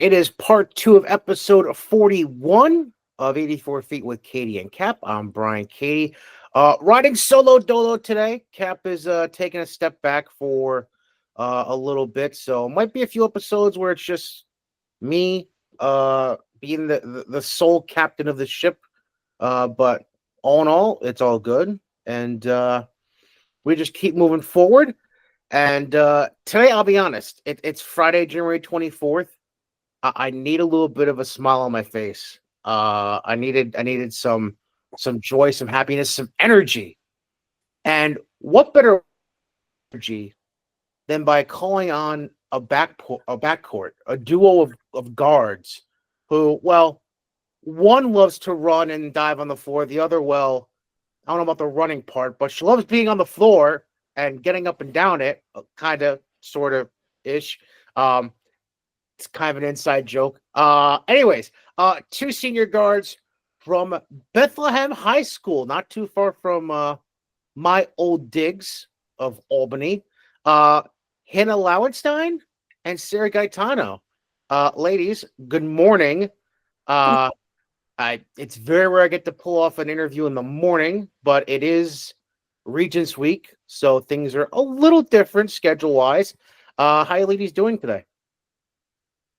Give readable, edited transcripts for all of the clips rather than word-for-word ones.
It is part 2 of episode 41 of 84 Feet with Cady and Cap. I'm Brian Cady. Riding solo dolo today. Cap is taking a step back for a little bit, so might be a few episodes where it's just me being the sole captain of the ship. But all in all, it's all good, and we just keep moving forward. And today, I'll be honest, it's Friday, January 24th. I need a little bit of a smile on my face. I needed some joy, some happiness, some energy. And what better energy than by calling on a backcourt, a duo of guards who, well, one loves to run and dive on the floor. The other, well, I don't know about the running part, but she loves being on the floor and getting up and down it, kind of, sort of ish. It's kind of an inside joke. Anyways, two senior guards from Bethlehem High School, not too far from my old digs of Albany. Hannah Lauenstein and Sarah Gaetano. Ladies, good morning. It's very rare I get to pull off an interview in the morning, but it is Regents Week, so things are a little different schedule-wise. How are you ladies doing today?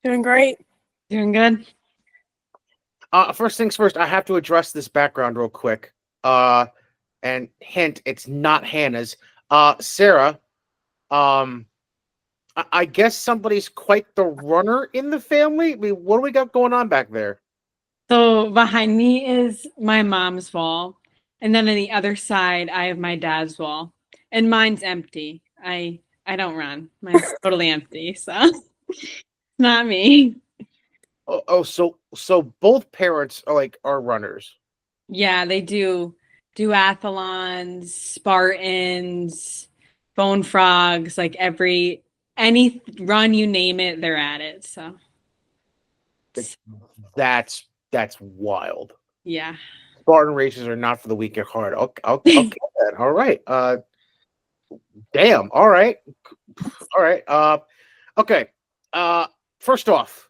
Doing great. Doing good. First things first, I have to address this background real quick. And hint, it's not Hannah's. Sarah, I guess somebody's quite the runner in the family. I mean, what do we got going on back there? So behind me is my mom's wall. And then on the other side, I have my dad's wall. And mine's empty. I don't run. Mine's totally empty. So not me. So both parents are runners. Yeah, they do duathlons, Spartans, bone frogs, like any run you name it, they're at it. So That's wild. yeah. Spartan races are not for the weak at heart. Okay. All right. Damn. All right. Okay. First off,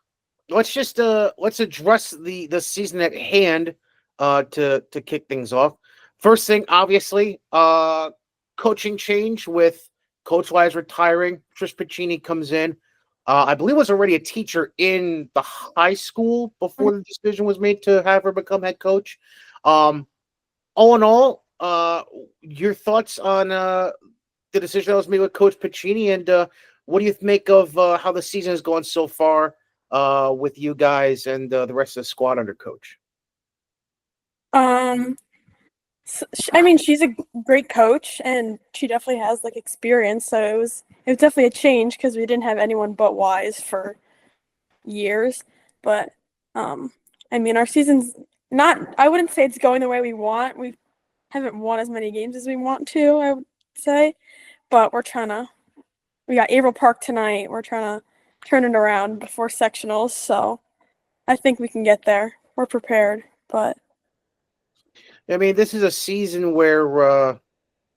let's address the season at hand to kick things off. First thing, obviously, coaching change with Coach Wise retiring. Trish Piccini comes in. I believe was already a teacher in the high school before the decision was made to have her become head coach. All in all, your thoughts on the decision that was made with Coach Piccini, and what do you make of how the season has gone so far with you guys and the rest of the squad under coach? She's a great coach, and she definitely has experience. So it was definitely a change because we didn't have anyone but Wise for years. But our season's not. I wouldn't say it's going the way we want. We haven't won as many games as we want to, I would say, but we're trying to. We got April Park tonight. We're trying to turn it around before sectionals, so I think we can get there. We're prepared, but. I mean, this is a season where,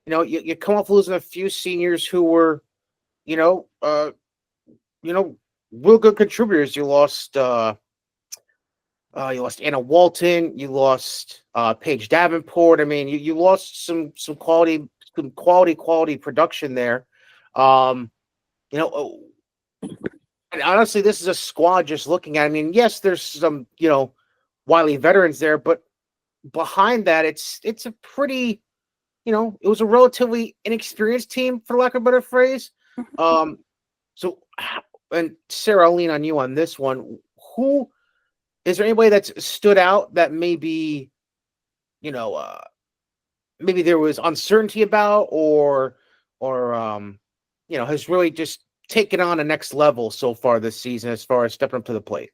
you come off losing a few seniors who were, real good contributors. You lost Anna Walton. You lost Paige Davenport. I mean, you lost some quality production there. And honestly, this is a squad just looking at. I mean, yes, there's some, wily veterans there, but behind that, it's a pretty, it was a relatively inexperienced team, for lack of a better phrase. So, and Sarah, I'll lean on you on this one. Who is there anybody that's stood out that maybe, maybe there was uncertainty about, or has really just taken on a next level so far this season as far as stepping up to the plate?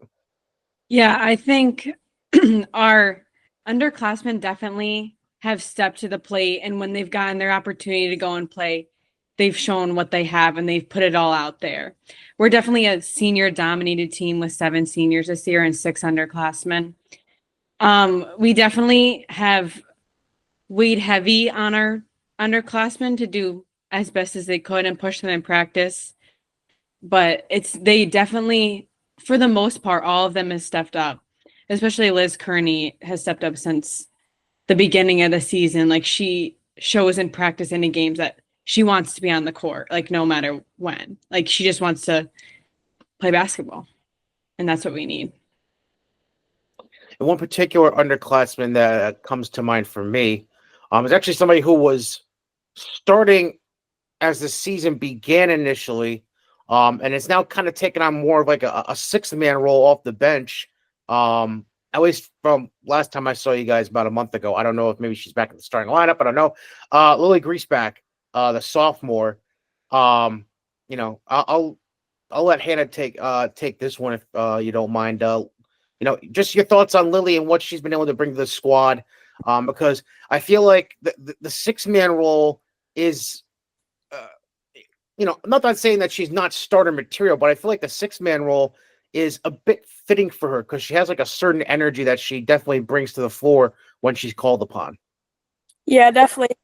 Yeah, I think our underclassmen definitely have stepped to the plate, and when they've gotten their opportunity to go and play, they've shown what they have and they've put it all out there. We're definitely a senior dominated team with 7 seniors this year and 6 underclassmen. We definitely have weighed heavy on our underclassmen to do as best as they could and push them in practice, but they definitely for the most part, all of them has stepped up. Especially Liz Kearney has stepped up since the beginning of the season. Like, she shows in practice and in games that she wants to be on the court, like, no matter when. Like, she just wants to play basketball, and that's what we need. And one particular underclassman that comes to mind for me is actually somebody who was starting as the season began initially, and it's now kind of taken on more of like a sixth-man role off the bench. At least from last time I saw you guys about a month ago. I don't know if maybe she's back in the starting lineup. I don't know. Lily Griesbach, the sophomore. I'll let Hannah take this one if you don't mind. Just your thoughts on Lily and what she's been able to bring to the squad. Because I feel like the six-man role is, I'm not saying that she's not starter material, but I feel like the six-man role is a bit fitting for her because she has like a certain energy that she definitely brings to the floor when she's called upon. Yeah, definitely.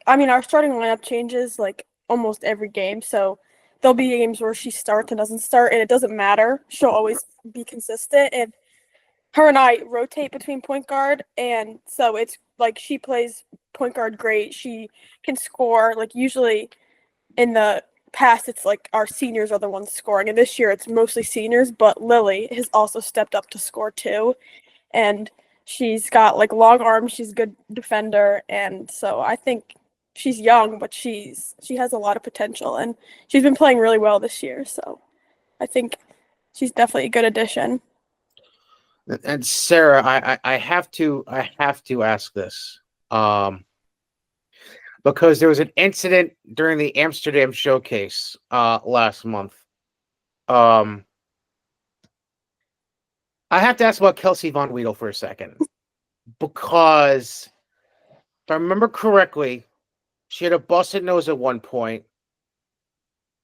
Our starting lineup changes like almost every game, so there'll be games where she starts and doesn't start, and it doesn't matter. She'll always be consistent, and her and I rotate between point guard, and so it's like she plays point guard great. She can score. Like, usually in the past, it's like our seniors are the ones scoring, and this year it's mostly seniors, but Lily has also stepped up to score too, and she's got like long arms. She's a good defender, and so I think she's young, but she has a lot of potential, and she's been playing really well this year, so I think she's definitely a good addition. And Sarah, I have to ask this. Because there was an incident during the Amsterdam showcase last month. I have to ask about Kelsey Von Weedle for a second. Because if I remember correctly, she had a busted nose at one point.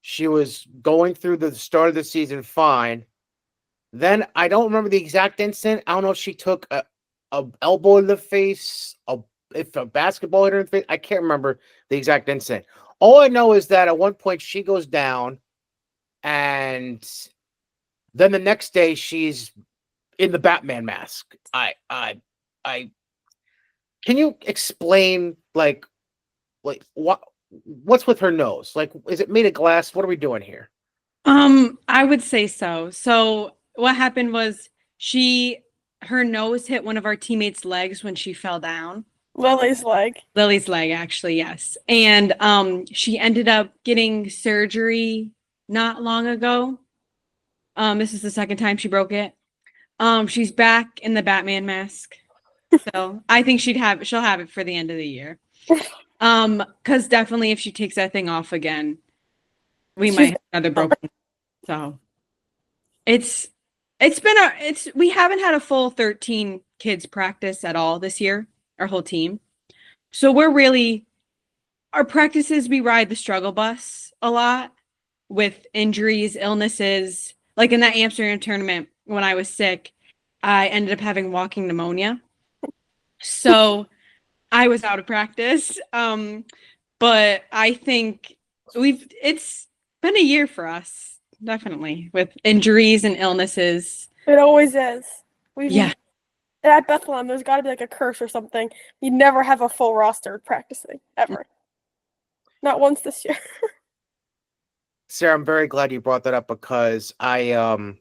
She was going through the start of the season fine. Then I don't remember the exact incident. I don't know if she took a elbow in the face, if a basketball hit her in the face. I can't remember the exact incident. All I know is that at one point she goes down, and then the next day she's in the Batman mask. Can you explain like what's with her nose? Like, is it made of glass? What are we doing here? I would say so. So what happened was her nose hit one of our teammates' legs when she fell down. Lily's leg, Actually, yes. And she ended up getting surgery not long ago. This is the second time she broke it. She's back in the Batman mask. So I think she'll have it for the end of the year. Because definitely if she takes that thing off again, we might have another broken. So we haven't had a full 13 kids practice at all this year, our whole team. So our practices, we ride the struggle bus a lot with injuries, illnesses. Like in that Amsterdam tournament, when I was sick, I ended up having walking pneumonia. So I was out of practice. But I think it's been a year for us. Definitely, with injuries and illnesses. it always is. Yeah. At Bethlehem, there's got to be like a curse or something. You never have a full roster practicing ever. Not once this year. Sarah, I'm very glad you brought that up because I'm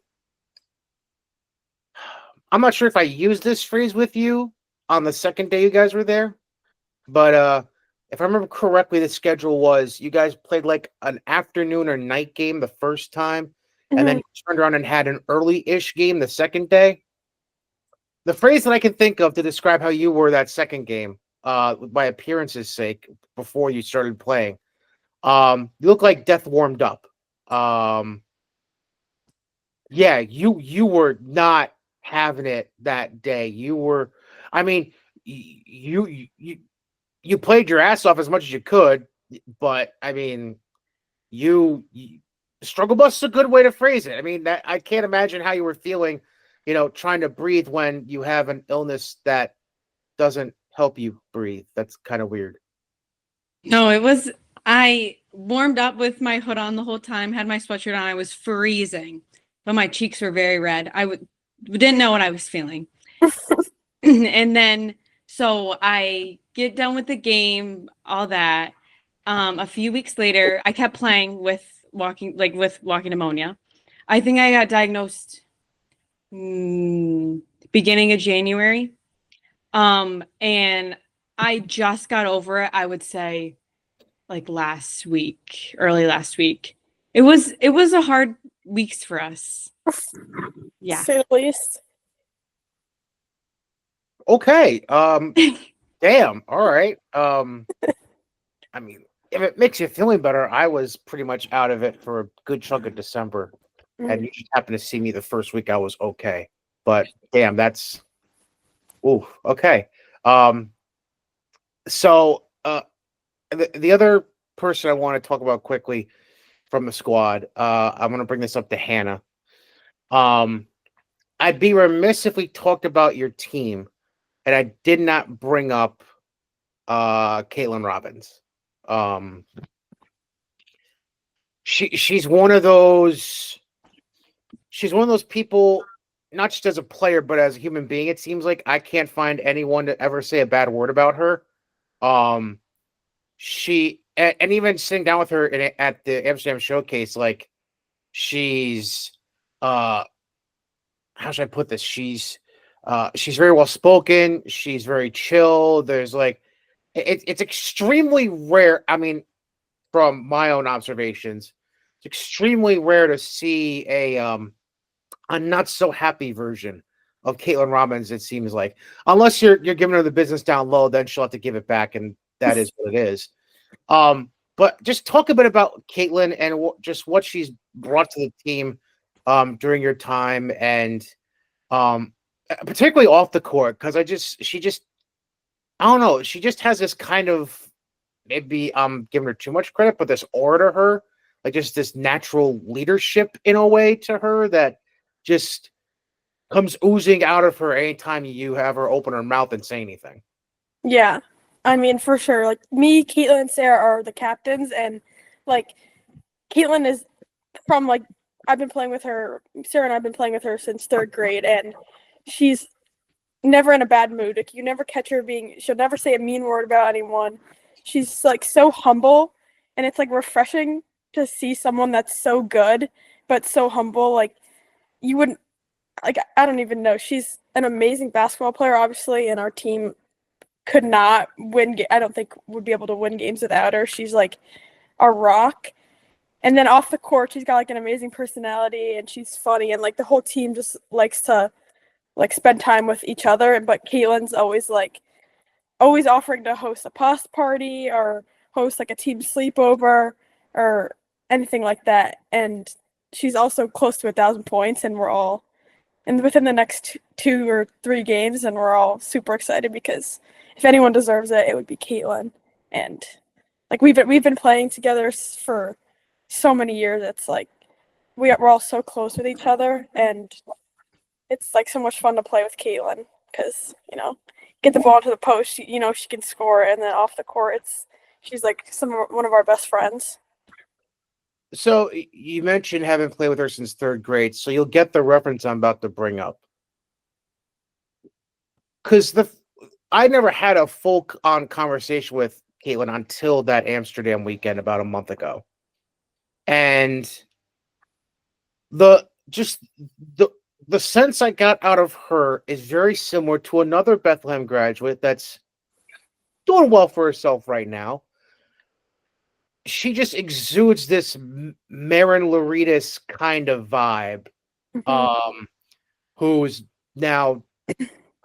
not sure if I used this phrase with you on the second day you guys were there, but if I remember correctly, the schedule was you guys played like an afternoon or night game the first time, and then you turned around and had an early-ish game the second day. The phrase that I can think of to describe how you were that second game, by appearance's sake, before you started playing, you look like death warmed up. Yeah, you were not having it that day. You were, I mean, you played your ass off as much as you could, but I mean, you struggle bus is a good way to phrase it. I mean, that I can't imagine how you were feeling, trying to breathe when you have an illness that doesn't help you breathe. That's kind of weird. No, I warmed up with my hood on the whole time, had my sweatshirt on. I was freezing. but my cheeks were very red. Didn't know what I was feeling. And then, so I get done with the game, all that. A few weeks later, I kept playing with walking pneumonia. I think I got diagnosed beginning of January. And I just got over it, I would say, like early last week. It was a hard weeks for us. Yeah. To say the least. Okay. Damn. All right. I mean, if it makes you feeling better, I was pretty much out of it for a good chunk of December, and you just happened to see me the first week I was okay. But damn, that's okay. So the other person I want to talk about quickly from the squad, I'm going to bring this up to Hannah. I'd be remiss if we talked about your team, and I did not bring up Caitlin Robbins. She's one of those people, not just as a player but as a human being. It seems like I can't find anyone to ever say a bad word about her. She and even sitting down with her at the Amsterdam showcase, like she's how should I put this? She's very well spoken. She's very chill. There's like it's extremely rare. I mean, from my own observations, it's extremely rare to see a not so happy version of Caitlin Robbins. It seems like, unless you're giving her the business down low, then she'll have to give it back, and that is what it is. But just talk a bit about Caitlin and just what she's brought to the team during your time, and particularly off the court, because I don't know, she just has this kind of, maybe I'm giving her too much credit, but this aura to her, like just this natural leadership in a way to her that just comes oozing out of her anytime you have her open her mouth and say anything. Yeah. I mean, for sure. Like, me, Caitlin, and Sarah are the captains, and like Caitlin is from like I've been playing with her. Sarah and I've been playing with her since 3rd grade, and she's never in a bad mood. Like, you never catch her she'll never say a mean word about anyone. She's like so humble, and it's like refreshing to see someone that's so good but so humble. Like, you wouldn't, like, I don't even know. She's an amazing basketball player, obviously, and our team could not win. I don't think would be able to win games without her. She's like a rock. And then off the court, she's got like an amazing personality, and she's funny, and like the whole team just likes to like spend time with each other. But Caitlin's always offering to host a pasta party or host like a team sleepover or anything like that. And she's also close to 1,000 points, and within the next 2 or 3 games, and we're all super excited because if anyone deserves it, it would be Caitlin. And like we've been playing together for so many years. It's like we're all so close with each other, and it's like so much fun to play with Caitlin because get the ball to the post, she can score, and then off the court, she's like one of our best friends. So you mentioned having played with her since 3rd grade, so you'll get the reference I'm about to bring up. Because I never had a full-on conversation with Caitlin until that Amsterdam weekend about a month ago. And the sense I got out of her is very similar to another Bethlehem graduate that's doing well for herself right now. She just exudes this Marin Laritas kind of vibe, who's now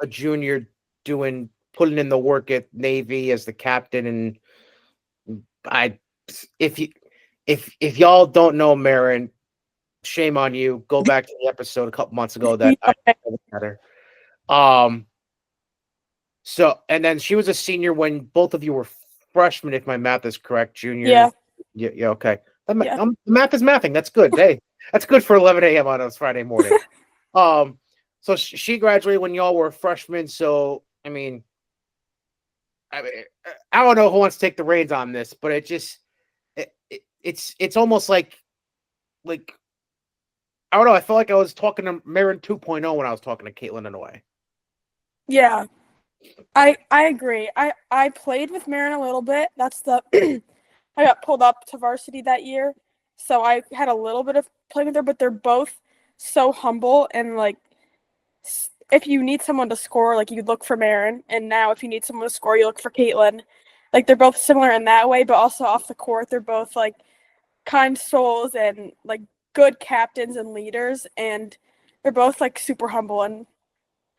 a junior putting in the work at Navy as the captain. And if y'all don't know Marin, shame on you. Go back to the episode a couple months ago that I had her. So, and then she was a senior when both of you were freshmen, if my math is correct. Junior. Yeah. Okay. The math is mathing. That's good. Hey, that's good for 11 a.m. on a Friday morning. So she graduated when y'all were freshmen. So, I mean, I don't know who wants to take the reins on this, but it's almost like I don't know. I felt like I was talking to Marin 2.0 when I was talking to Caitlin in a way. Yeah, I agree. I played with Marin a little bit. That's the I got pulled up to varsity that year, so I had a little bit of playing with her. But they're both so humble and like, if you need someone to score, like you look for Marin, and now if you need someone to score, you look for Caitlin. Like they're both similar in that way, but also off the court, they're both like kind souls and like good captains and leaders, and they're both like super humble and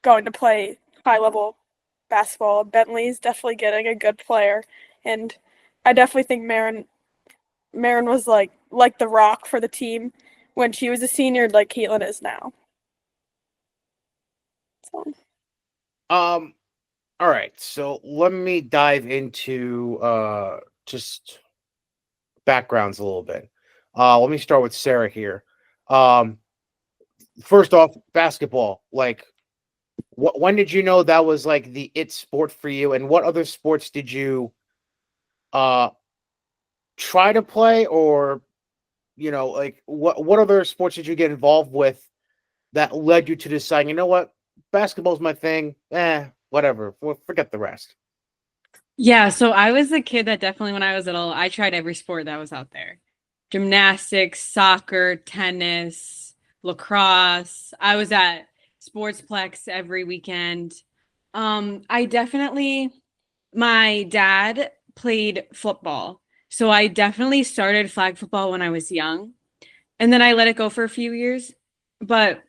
going to play high level basketball. Bentley's definitely getting a good player, and I definitely think Marin was like the rock for the team when she was a senior, like Caitlin is now. So. All right, so let me dive into just backgrounds a little bit. Let me start with Sarah here. First off, basketball. Like, when did you know that was like the it sport for you, and what other sports did you try to play, or like what other sports did you get involved with that led you to deciding, you know what, basketball's my thing? Whatever, forget the rest. Yeah, so I was the kid that definitely when I was little, I tried every sport that was out there. Gymnastics, soccer, tennis, lacrosse. I was at Sportsplex every weekend. I definitely, my dad played football. So I definitely started flag football when I was young. And then I let it go for a few years. But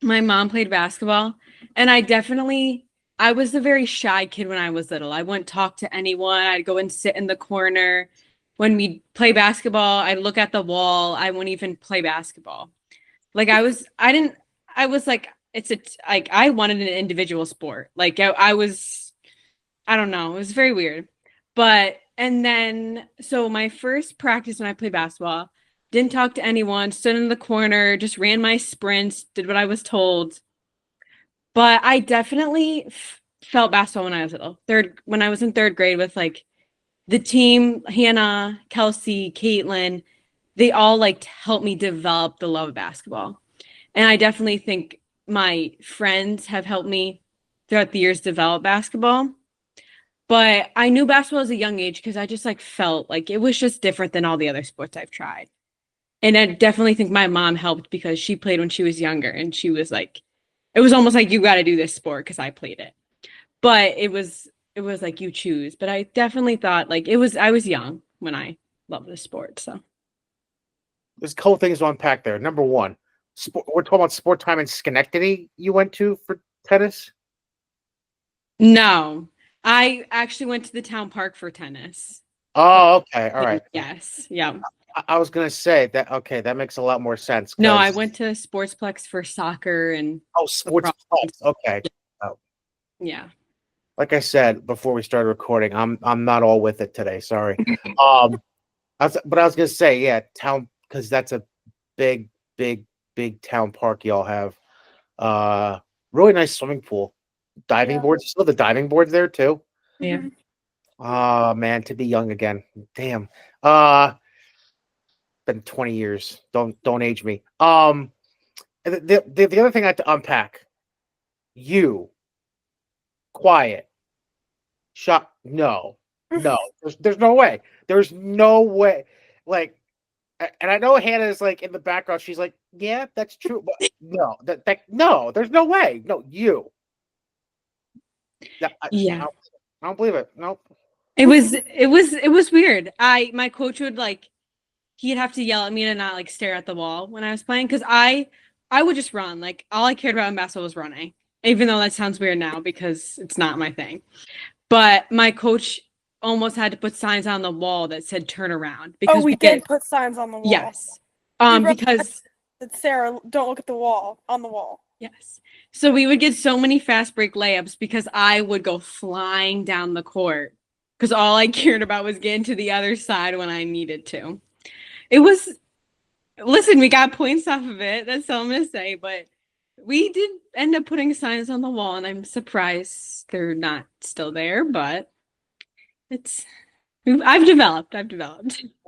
my mom played basketball, and I was a very shy kid when I was little. I wouldn't talk to anyone. I'd go and sit in the corner. When we play basketball, I'd look at the wall. I wouldn't even play basketball. Like I was like, like I wanted an individual sport. Like I don't know. It was very weird. But, and then, so my first practice when I played basketball, didn't talk to anyone, stood in the corner, just ran my sprints, did what I was told. But I definitely felt basketball when I was little. When I was in third grade with like the team, Hannah, Kelsey, Caitlin, they all like helped me develop the love of basketball. And I definitely think my friends have helped me throughout the years develop basketball. But I knew basketball as a young age because I just like felt like it was just different than all the other sports I've tried. And I definitely think my mom helped because she played when she was younger, and she was like, it was almost like you got to do this sport because I played it. But it was like you choose. But I definitely thought like I was young when I loved the sport. So There's a couple things to unpack there. Number one, we're talking about sport time in Schenectady you went to for tennis? no, I actually went to the town park for tennis. Oh, okay. All right. Yes. Yeah. I was going to say that, okay, that makes a lot more sense. No, I went to Sportsplex for soccer and Sports plus. Okay. Oh. Yeah. Like I said before we started recording, I'm not all with it today. Sorry. But I was going to say, yeah, town, because that's a big, big, big town park y'all have. Really nice swimming pool. Diving boards. You still have the diving boards there too? Yeah. Oh man, to be young again. Damn. Been 20 years. Don't age me. The other thing I have to unpack. You quiet. Shut. No. There's no way. There's no way. Like, and I know Hannah is like in the background. She's like, yeah, that's true. But no, no, there's no way. No, you. Yeah. I don't believe it. Nope. It was weird. My coach would like, he'd have to yell at me to not like stare at the wall when I was playing, because I would just run. Like all I cared about in basketball was running, even though that sounds weird now because it's not my thing. But my coach almost had to put signs on the wall that said turn around, because we did put signs on the wall. Yes. Because Sarah, don't look at the wall, on the wall. Yes. So we would get so many fast break layups because I would go flying down the court because all I cared about was getting to the other side when I needed to. Listen, we got points off of it. That's all I'm going to say. But we did end up putting signs on the wall, and I'm surprised they're not still there. But I've developed.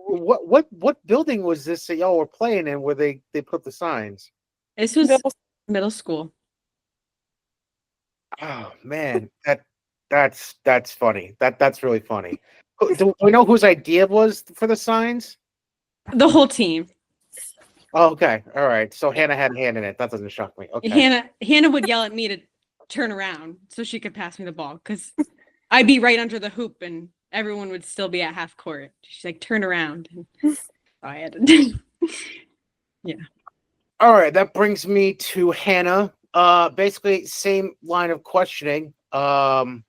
what building was this that y'all were playing in where they put the signs? This was Middle- middle school. Oh man, that's funny. That's really funny. Do we know whose idea it was for the signs? The whole team. Oh, okay, all right. So Hannah had a hand in it. That doesn't shock me. Okay. Hannah would yell at me to turn around so she could pass me the ball because I'd be right under the hoop and everyone would still be at half court. She's like, turn around. I had to. Yeah. All right, that brings me to Hannah. Basically same line of questioning. I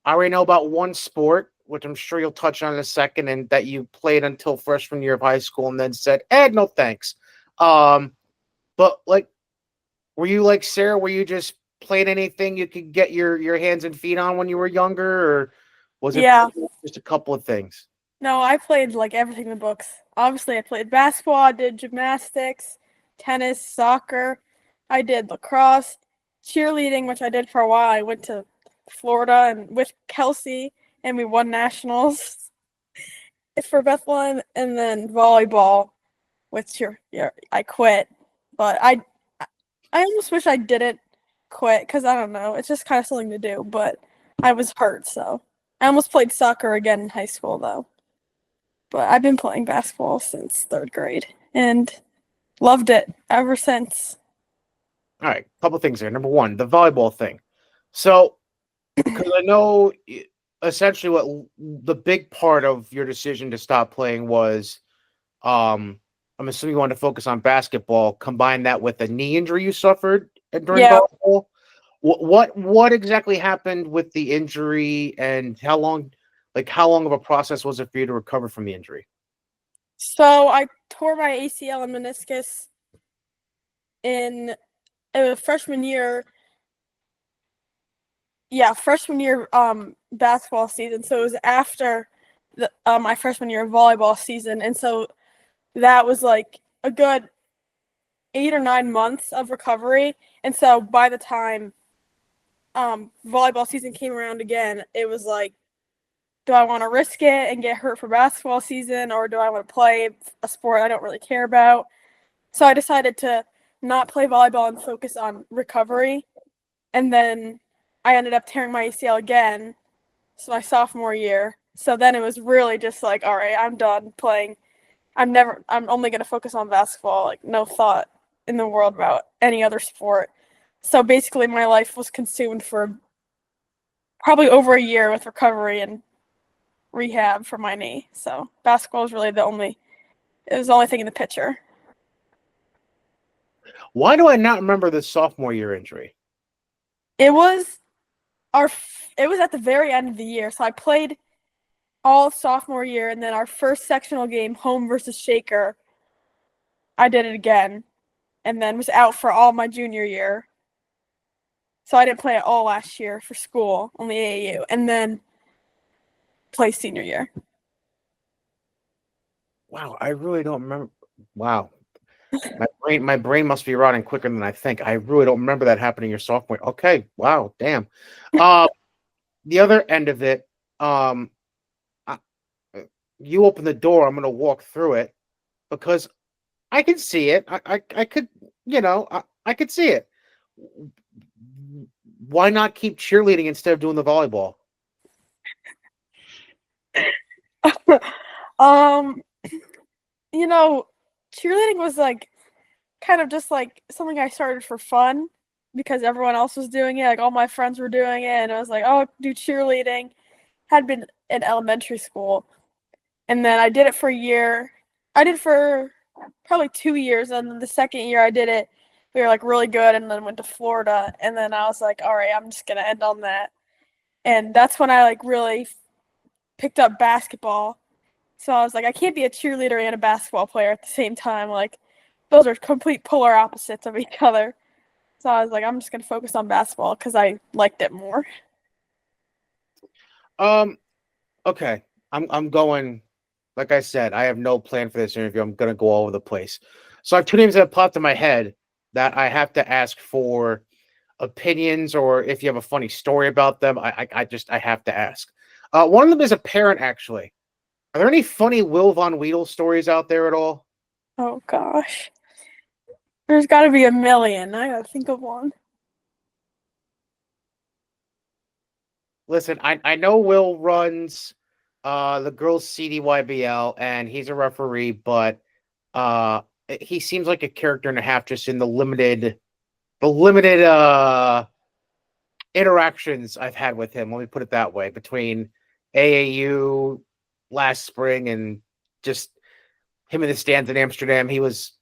already know about one sport, which I'm sure you'll touch on in a second, and that you played until freshman year of high school and then said, no thanks. But like, were you like Sarah, were you just playing anything you could get your hands and feet on when you were younger, or was it just a couple of things? No, I played like everything in the books. Obviously, I played basketball, I did gymnastics, tennis, soccer. I did lacrosse, cheerleading, which I did for a while. I went to Florida and with Kelsey, and we won nationals for Bethlehem, and then volleyball, which I quit, but I almost wish I didn't quit because I don't know, it's just kind of something to do, but I was hurt, so I almost played soccer again in high school though. But I've been playing basketball since 3rd grade and loved it ever since. All right, couple things there. Number one, the volleyball thing. So, because I know essentially what the big part of your decision to stop playing was, I'm assuming you wanted to focus on basketball. Combine that with a knee injury you suffered during volleyball. What exactly happened with the injury, and how long of a process was it for you to recover from the injury? So I tore my ACL and meniscus in freshman year. Yeah, freshman year basketball season. So it was after my freshman year volleyball season, and so that was like a good 8 or 9 months of recovery. And so by the time volleyball season came around again, it was like, do I want to risk it and get hurt for basketball season, or do I want to play a sport I don't really care about? So I decided to not play volleyball and focus on recovery. And then I ended up tearing my ACL again, so my sophomore year. So then it was really just like, all right, I'm done playing. I'm only going to focus on basketball, like no thought in the world about any other sport. So basically my life was consumed for probably over a year with recovery and rehab for my knee. So basketball was really it was the only thing in the picture. Why do I not remember the sophomore year injury? It was at the very end of the year. So I played all sophomore year, and then our first sectional game, home versus Shaker, I did it again, and then was out for all my junior year. So I didn't play at all last year for school, only AAU, and then play senior year. Wow, I really don't remember. Wow. My brain must be rotting quicker than I think. I really don't remember that happening your sophomore. Okay, wow, damn. The other end of it, you open the door, I'm gonna walk through it because I can see it. I could, I could see it. Why not keep cheerleading instead of doing the volleyball? Cheerleading was like kind of just like something I started for fun because everyone else was doing it. Like all my friends were doing it, and I was like, oh, do cheerleading. Had been in elementary school, and then I did it for a year. I did for probably 2 years, and then the second year I did it, we were like really good, and then went to Florida, and then I was like, all right, I'm just gonna end on that. And that's when I like really picked up basketball. So I was like, I can't be a cheerleader and a basketball player at the same time. Like, those are complete polar opposites of each other. So I was like, I'm just gonna focus on basketball because I liked it more. Okay. I'm going, like I said, I have no plan for this interview. I'm gonna go all over the place. So I have two names that have popped in my head that I have to ask for opinions, or if you have a funny story about them, I have to ask. One of them is a parent, actually. Are there any funny Will Von Weedle stories out there at all? Oh gosh. There's got to be a million. I gotta think of one. Listen, I know Will runs the girls CDYBL and he's a referee, but he seems like a character and a half just in the limited interactions I've had with him. Let me put it that way. Between AAU last spring and just him in the stands in Amsterdam, he was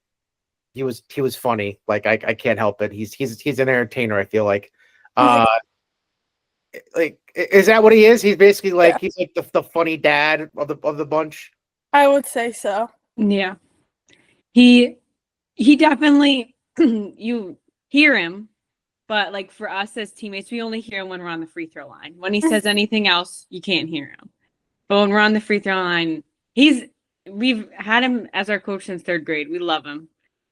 funny. Like I can't help it. He's an entertainer, I feel like. Like is that what he is? He's basically like he's like the funny dad of the bunch. I would say so. Yeah. He definitely you hear him, but like for us as teammates, we only hear him when we're on the free throw line. When he says anything else, you can't hear him. But when we're on the free throw line, we've had him as our coach since 3rd grade. We love him.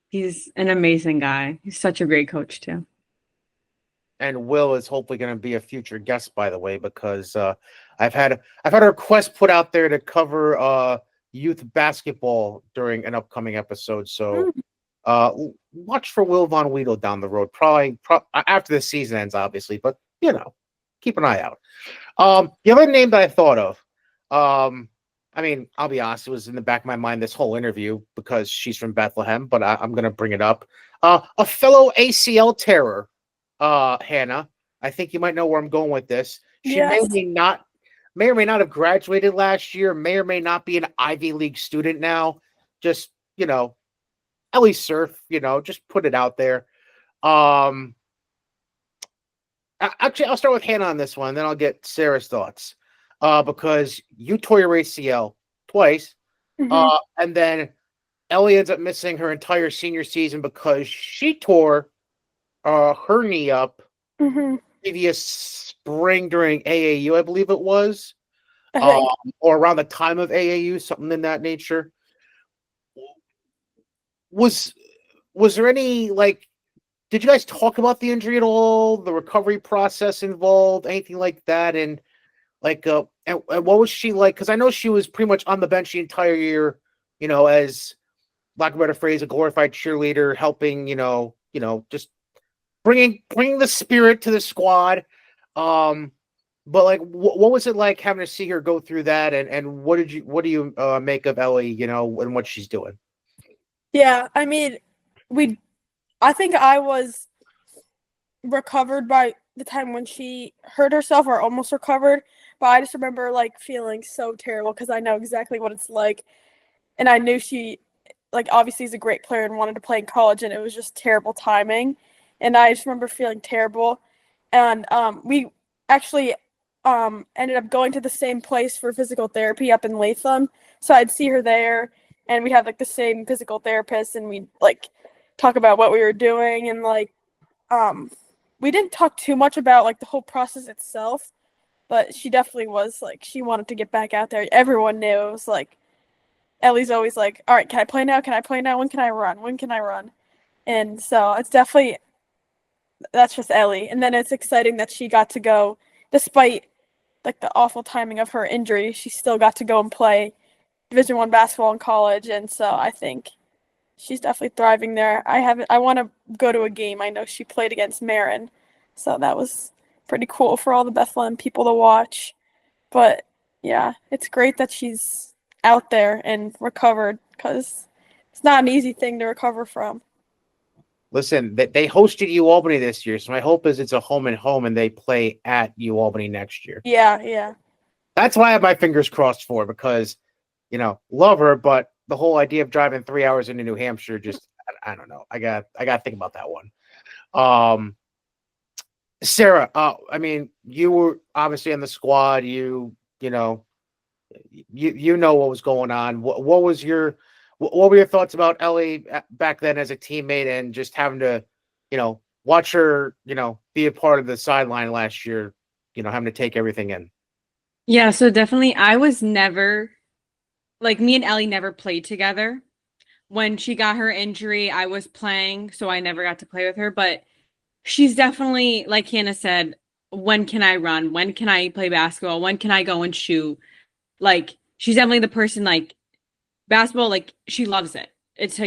He's an amazing guy. He's such a great coach too. And Will is hopefully going to be a future guest, by the way, because I've had a request put out there to cover youth basketball during an upcoming episode. So watch for Will Von Weedle down the road, probably after the season ends, obviously. But keep an eye out. The other name that I thought of, I mean, I'll be honest, it was in the back of my mind this whole interview because she's from Bethlehem, but I'm going to bring it up. A fellow ACL terror. Hannah, I think you might know where I'm going with this. She may or may not have graduated last year, may or may not be an Ivy League student now. Just, Ellie Surf, just put it out there. Actually, I'll start with Hannah on this one, then I'll get Sarah's thoughts. Because you tore your ACL twice, and then Ellie ends up missing her entire senior season because she tore her knee up previous spring during AAU, I believe it was, or around the time of AAU, something in that nature. Was there any did you guys talk about the injury at all? The recovery process involved, anything like that? And and what was she like? Because I know she was pretty much on the bench the entire year, as lack of a better phrase, a glorified cheerleader, helping, just bringing the spirit to the squad. But what was it like having to see her go through that? And what do you make of Ellie, and what she's doing? Yeah, I mean, I think I was recovered by the time when she hurt herself, or almost recovered. But I just remember feeling so terrible because I know exactly what it's like, and I knew she obviously is a great player and wanted to play in college, and it was just terrible timing. And I just remember feeling terrible. And we actually ended up going to the same place for physical therapy up in Latham. So I'd see her there, and we'd have the same physical therapist, and we'd talk about what we were doing. And we didn't talk too much about the whole process itself, but she definitely was she wanted to get back out there. Everyone knew it was Ellie's always all right, can I play now? Can I play now? When can I run? When can I run? And so it's definitely, that's just Ellie. And then it's exciting that she got to go, despite the awful timing of her injury, she still got to go and play Division I basketball in college. And so I think she's definitely thriving there. I want to go to a game. I know she played against Marin, so that was pretty cool for all the Bethlehem people to watch. But yeah, it's great that she's out there and recovered, because it's not an easy thing to recover from. Listen, they hosted UAlbany this year, so my hope is it's a home and home and they play at UAlbany next year. Yeah. That's what I have my fingers crossed for, because, love her, but the whole idea of driving 3 hours into New Hampshire, just, I don't know. I got to think about that one. Sarah, I mean, you were obviously on the squad. You know what was going on. What were your thoughts about Ellie back then as a teammate, and just having to, watch her, be a part of the sideline last year, having to take everything in? Yeah, so definitely I was never, me and Ellie never played together. When she got her injury, I was playing, so I never got to play with her. But she's definitely, like Hannah said, when can I run? When can I play basketball? When can I go and shoot? she's definitely the person, like, basketball, like, she loves it. It's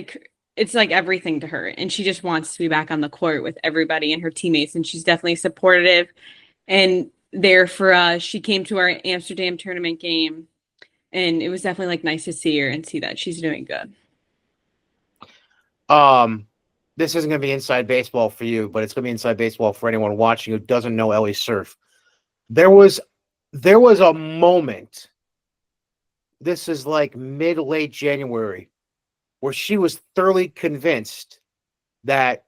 like everything to her, and she just wants to be back on the court with everybody and her teammates, and she's definitely supportive and there for us. She came to our Amsterdam tournament game, and it was definitely, like, nice to see her and see that she's doing good. This isn't going to be inside baseball for you, but it's going to be inside baseball for anyone watching who doesn't know Ellie Surf. There was a moment, this is like mid-late January, where she was thoroughly convinced that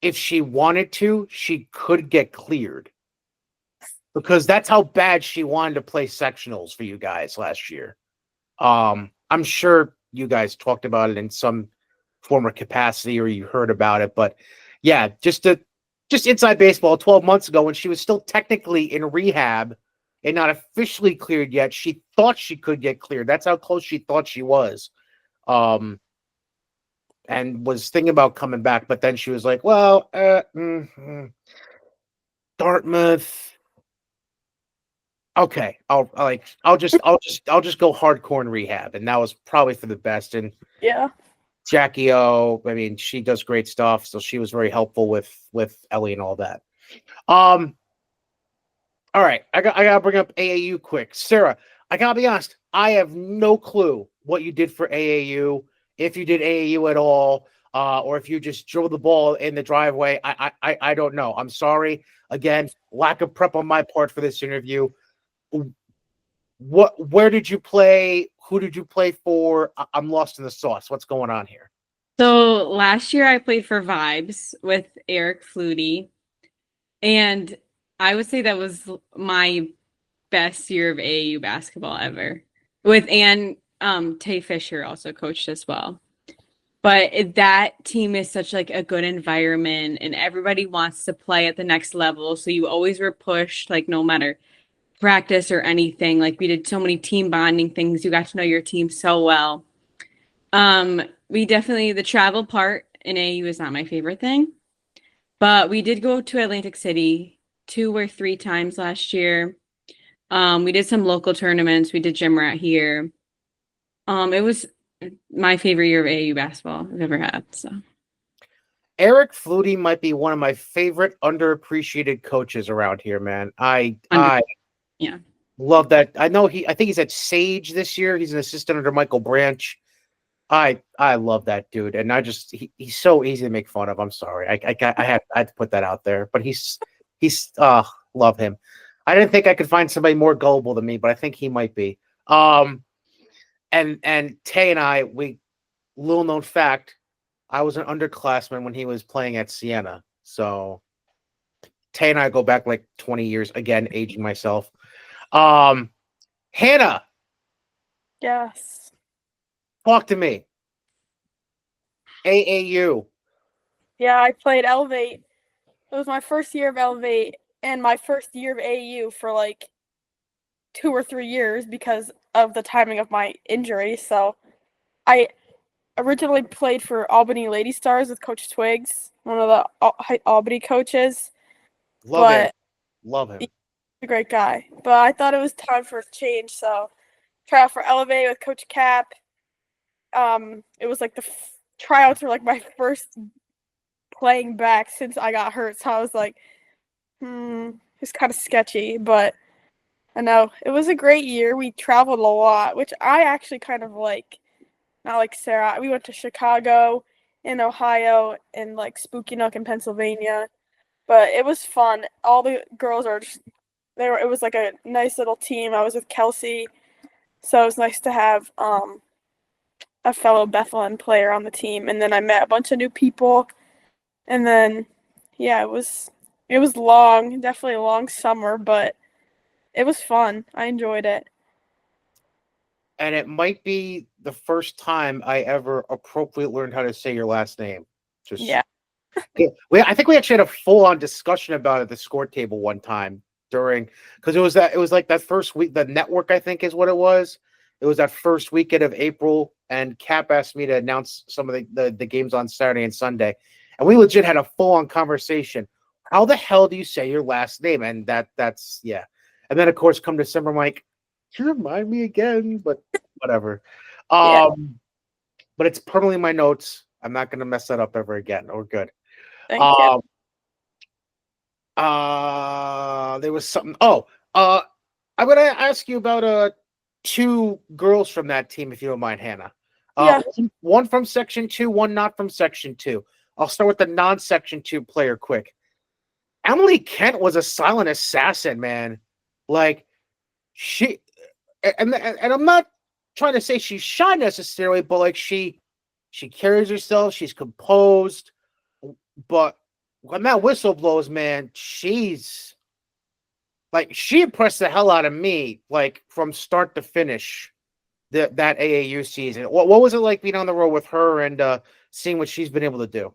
if she wanted to, she could get cleared. Because that's how bad she wanted to play sectionals for you guys last year. I'm sure you guys talked about it in some former capacity or you heard about it, but yeah, just inside baseball 12 months ago when she was still technically in rehab and not officially cleared yet, she thought she could get cleared. That's how close she thought she was. And was thinking about coming back, but then she was like, well, Dartmouth. Okay, I'll just go hardcore in rehab, and that was probably for the best. And Yeah. Jackie O, I mean, she does great stuff, so she was very helpful with Ellie and all that. All right, I gotta bring up AAU quick. Sarah, I gotta be honest, I have no clue what you did for AAU, if you did AAU at all, or if you just drove the ball in the driveway. I don't know. I'm sorry. Again, lack of prep on my part for this interview. Where did you play? Who did you play for? I'm lost in the sauce. What's going on here? So last year I played for Vibes with Eric Flutie, and I would say that was my best year of AAU basketball ever. With Tay Fisher also coached as well. But that team is such like a good environment, and everybody wants to play at the next level. So you always were pushed, like no matter practice or anything. Like we did so many team bonding things. You got to know your team so well. We definitely, the travel part in AAU is not my favorite thing, but we did go to Atlantic City 2 or 3 times last year. We did some local tournaments. We did gym rat here. It was my favorite year of AAU basketball I've ever had. So Eric Flutie might be one of my favorite underappreciated coaches around here, man. I love that. I think he's at Sage this year. He's an assistant under Michael Branch. I love that dude, and he's so easy to make fun of. I'm sorry, I had to put that out there, but he's love him. I didn't think I could find somebody more gullible than me, but I think he might be. And Tay and I, little known fact, I was an underclassman when he was playing at Siena. So Tay and I go back like 20 years, again, aging myself. Hannah. Yes. Talk to me. AAU. Yeah, I played Elevate. It was my first year of Elevate and my first year of AAU for like 2 or 3 years because of the timing of my injury. So I originally played for Albany Lady Stars with Coach Twiggs, one of the Albany coaches. Love him. He's a great guy. But I thought it was time for a change, so try out for Elevate with Coach Cap. It was like the tryouts were like my first playing back since I got hurt, so I was like, it's kind of sketchy, but I know it was a great year. We traveled a lot, which I actually kind of like. Not like Sarah. We went to Chicago, in Ohio, and like Spooky Nook in Pennsylvania, but it was fun. All the girls are just there. It was like a nice little team. I was with Kelsey, so it was nice to have a fellow Bethlehem player on the team, and then I met a bunch of new people, and then it was long, definitely a long summer, but it was fun. I enjoyed it. And it might be the first time I ever appropriately learned how to say your last name. I think we actually had a full-on discussion about it at the score table one time because it was like that first week. The network, I think, is what it was. It was that first weekend of April, and Cap asked me to announce some of the games on Saturday and Sunday, and we legit had a full-on conversation. How the hell do you say your last name? And that's. And then, of course, come December, I'm like, you remind me again, but whatever. Yeah. But it's permanently in my notes. I'm not gonna mess that up ever again. We're good. Thank you. Um, there was something. Oh, I'm gonna ask you about two girls from that team, if you don't mind, Hannah. Yeah. One from Section 2, one not from Section 2. I'll start with the non-Section 2 player quick. Emily Kent was a silent assassin, man. Like she, and I'm not trying to say she's shy necessarily, but like she carries herself. She's composed, but when that whistle blows, man, she's like she impressed the hell out of me, like from start to finish. That AAU season. What was it like being on the road with her and seeing what she's been able to do?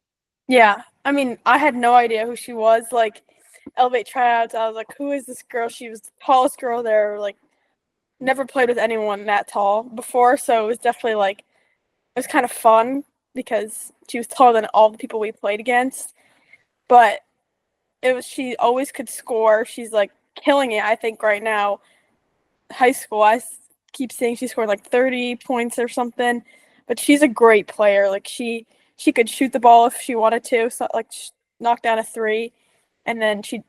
Yeah. I mean, I had no idea who she was. Like, Elevate tryouts, I was like, who is this girl? She was the tallest girl there. Like, never played with anyone that tall before. So it was definitely like, it was kind of fun because she was taller than all the people we played against. But she always could score. She's like killing it, I think, right now. High school, keep saying she scored like 30 points or something, but she's a great player. Like she could shoot the ball if she wanted to, so like knock down a three, and then she's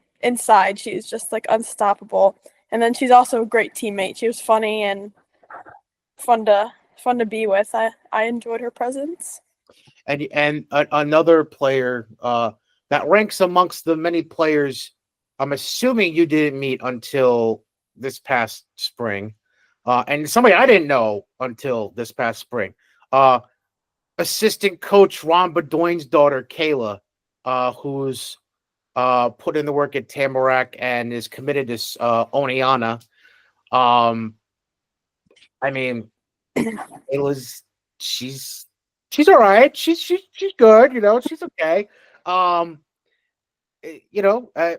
just like unstoppable. And then she's also a great teammate. She was funny and fun to be with. I enjoyed her presence. And another player that ranks amongst the many players I'm assuming you didn't meet until this past spring, and somebody I didn't know until this past spring. Assistant coach Ron Bedoin's daughter Kayla, who's put in the work at Tamarack and is committed to Oneana. I mean, Kayla's she's all right. She's good. You know, she's okay. Um,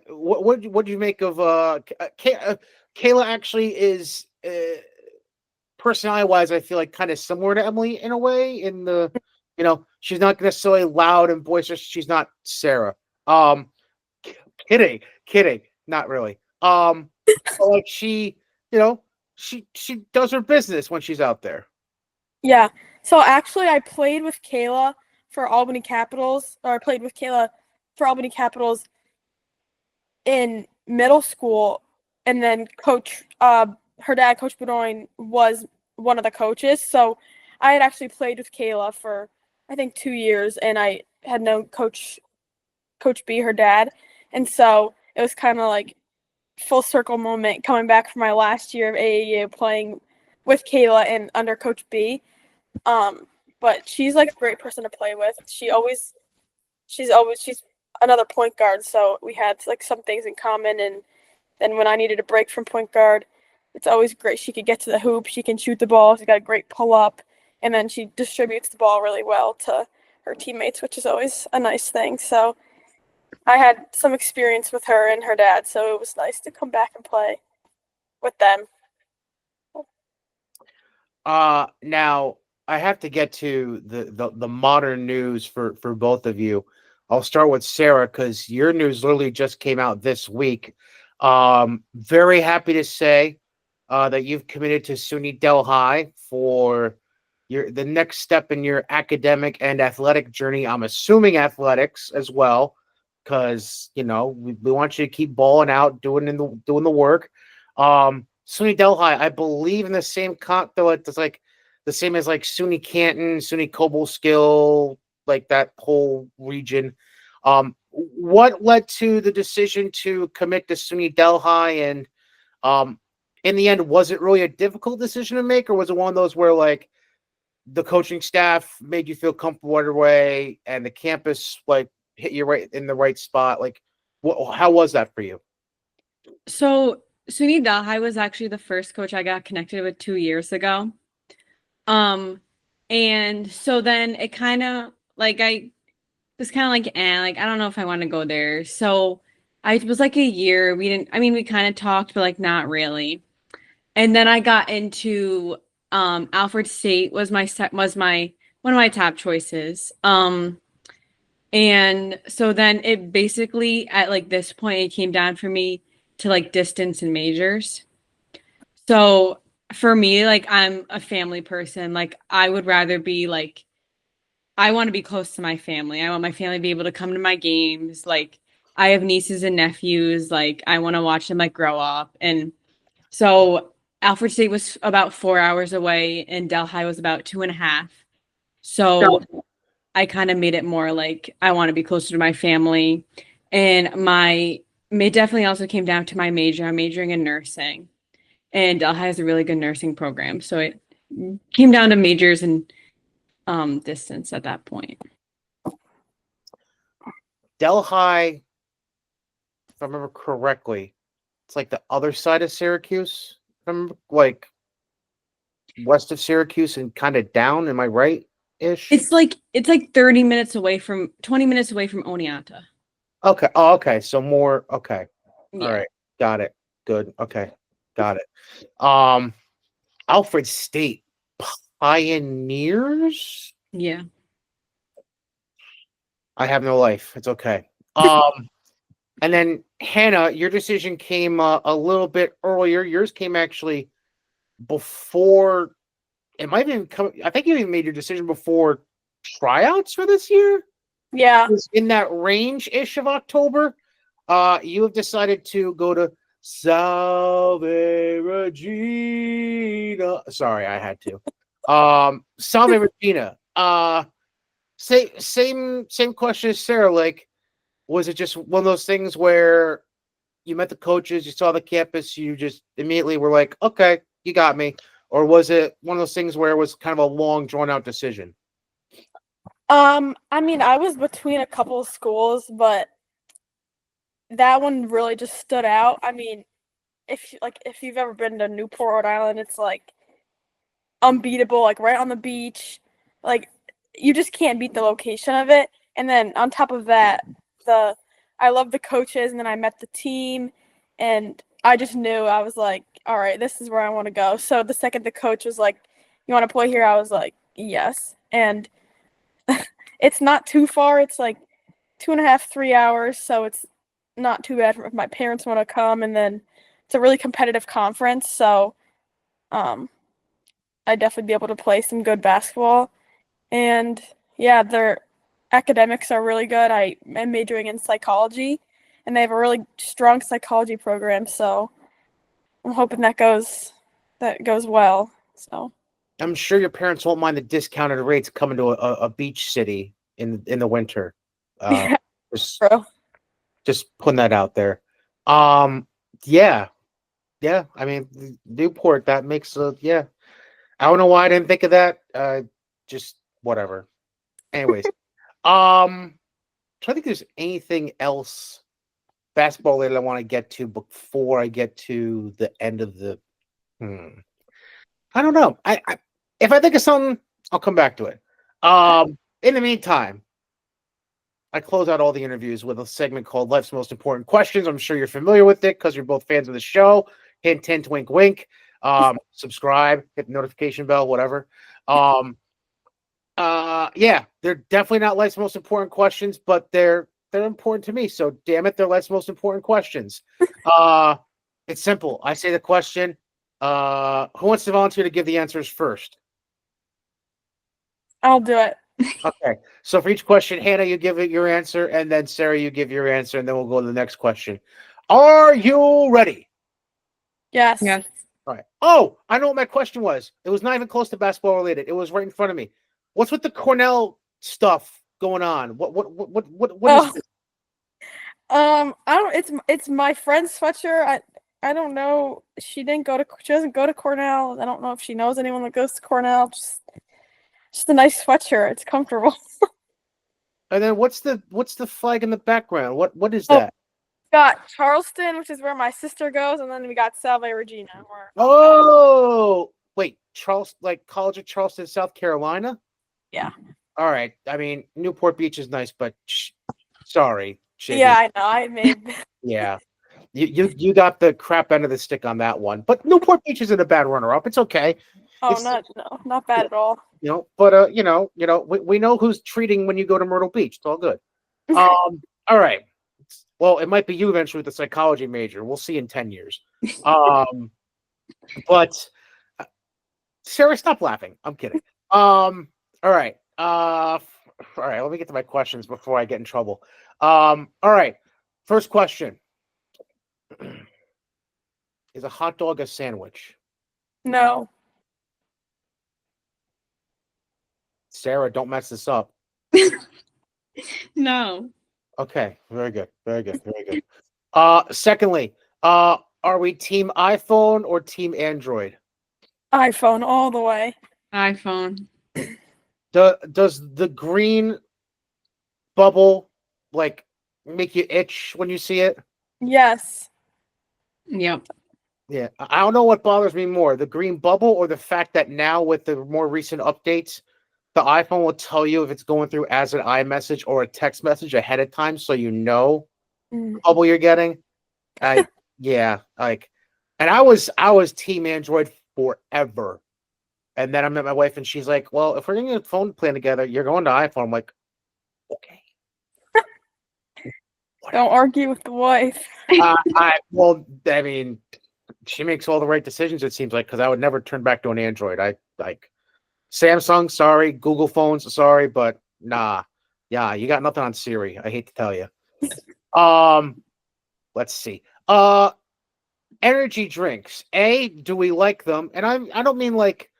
what do you make of Kayla? Actually, is personality wise, I feel like kind of similar to Emily in a way. In the she's not necessarily loud and boisterous. She's not Sarah. Kidding, not really. Like she does her business when she's out there. Yeah. So actually, I played with Kayla for Albany Capitals, or I played with Kayla for Albany Capitals in middle school, and then her dad, Coach Bedoin, was one of the coaches. So I had actually played with Kayla for I think 2 years, and I had known Coach B, her dad, and so it was kind of like full circle moment coming back from my last year of AAU playing with Kayla and under Coach B. But she's like a great person to play with. She's another point guard, so we had like some things in common. And then when I needed a break from point guard, it's always great. She could get to the hoop, she can shoot the ball, she's got a great pull up, and then she distributes the ball really well to her teammates, which is always a nice thing. So I had some experience with her and her dad, so it was nice to come back and play with them. Now I have to get to the modern news for both of you. I'll start with Sarah because your news literally just came out this week. Very happy to say that you've committed to SUNY Del High for the next step in your academic and athletic journey. I'm assuming athletics as well, because we want you to keep balling out, doing the work. SUNY Del High, I believe in the same it's like the same as like SUNY Canton, SUNY Cobleskill, like that whole region. What led to the decision to commit to SUNY Del High, and in the end, was it really a difficult decision to make, or was it one of those where like the coaching staff made you feel comfortable right away, and the campus like hit you right in the right spot? Like, how was that for you? So SUNY Del High was actually the first coach I got connected with 2 years ago. And so then it kind of like I was kind of like, like I don't know if I want to go there. So I was like a year. We kind of talked, but like not really. And then I got into Alfred State was my one of my top choices. And so then it basically at like this point it came down for me to like distance and majors. So for me, like I'm a family person. Like I would rather be like I want to be close to my family. I want my family to be able to come to my games. Like I have nieces and nephews. Like I want to watch them like grow up. And so Alfred State was about 4 hours away and Delhi was about 2.5. So I kind of made it more like I want to be closer to my family. And it definitely also came down to my major. I'm majoring in nursing. And Delhi has a really good nursing program. So it came down to majors and distance at that point. Delhi, if I remember correctly, it's like the other side of Syracuse. If I remember, like west of Syracuse and kind of down. Am I right? Ish. It's like 20 minutes away from Oneonta. Okay. Oh, okay. So more. Okay. Yeah. All right. Got it. Good. Okay. Got it. Alfred State Pioneers. Yeah. I have no life. It's okay. And then Hannah, your decision came a little bit earlier. Yours came actually before. It might have even come. I think you even made your decision before tryouts for this year. Yeah. It was in that range-ish of October. You have decided to go to Salve Regina. Sorry, I had to. Salve Regina. Same question as Sarah. Like, was it just one of those things where you met the coaches, you saw the campus, you just immediately were like, okay, you got me? Or was it one of those things where it was kind of a long, drawn-out decision? I mean, I was between a couple of schools, but that one really just stood out. I mean, if you've ever been to Newport, Rhode Island, it's like unbeatable, like right on the beach. Like you just can't beat the location of it. And then on top of that, I love the coaches, and then I met the team, and I just knew I was like, all right, this is where I want to go. So the second the coach was like, you want to play here? I was like, yes. And it's not too far. It's like 2.5, 3 hours. So it's not too bad if my parents want to come. And then it's a really competitive conference. So I'd definitely be able to play some good basketball. And yeah, their academics are really good. I am majoring in psychology, and they have a really strong psychology program. So I'm hoping that goes well. So I'm sure your parents won't mind the discounted rates coming to a beach city in the winter. yeah, Just, bro. just putting that out there. Yeah. I mean, Newport. That makes yeah. I don't know why I didn't think of that. Just whatever. Anyways, trying to think if there's anything else basketball related I want to get to before I get to the end of the. I don't know. I if I think of something, I'll come back to it. In the meantime, I close out all the interviews with a segment called Life's Most Important Questions. I'm sure you're familiar with it because you're both fans of the show. Hint, hint, wink, wink. Subscribe, hit the notification bell, whatever. Yeah, they're definitely not life's most important questions, but they're important to me. So damn it, they're life's most important questions. It's simple. I say the question. Who wants to volunteer to give the answers first? I'll do it. Okay. So for each question, Hannah, you give it your answer, and then Sarah, you give your answer, and then we'll go to the next question. Are you ready? Yes. Yes. All right. Oh, I know what my question was. It was not even close to basketball related. It was right in front of me. What's with the Cornell stuff going on? What is this? I don't. It's my friend's sweatshirt. I don't know. She doesn't go to Cornell. I don't know if she knows anyone that goes to Cornell. Just a nice sweatshirt. It's comfortable. And then what's the flag in the background? What is that? Got Charleston, which is where my sister goes, and then we got Salve Regina. Oh, wait, like College of Charleston, South Carolina? Yeah. All right. I mean, Newport Beach is nice, but sorry. Shiggy. Yeah, I know. I made. Yeah. You got the crap end of the stick on that one. But Newport Beach isn't a bad runner-up. It's okay. Oh, not bad at all. But we know who's treating when you go to Myrtle Beach. It's all good. All right. Well, it might be you eventually with the psychology major. We'll see in 10 years. But Sarah, stop laughing. I'm kidding. All right. All right. Let me get to my questions before I get in trouble. All right. First question: Is a hot dog a sandwich? No. Sarah, don't mess this up. No. Okay. Very good. Very good. Very good. Secondly, are we team iPhone or team Android? iPhone all the way. iPhone. Does the green bubble like make you itch when you see it? Yes. Yep. Yeah, I don't know what bothers me more, the green bubble or the fact that now with the more recent updates, the iPhone will tell you if it's going through as an iMessage or a text message ahead of time, so you know Mm. the bubble you're getting. Yeah, like, and I was team Android forever, and then I met my wife, and she's like, "Well, if we're getting a phone plan together, you're going to iPhone." I'm like, "Okay." Don't argue with the wife. Well, I mean, she makes all the right decisions. It seems like because I would never turn back to an Android. I like Samsung. Sorry, Google phones. Sorry, but nah. Yeah, you got nothing on Siri. I hate to tell you. Let's see. Energy drinks. Do we like them? And I don't mean like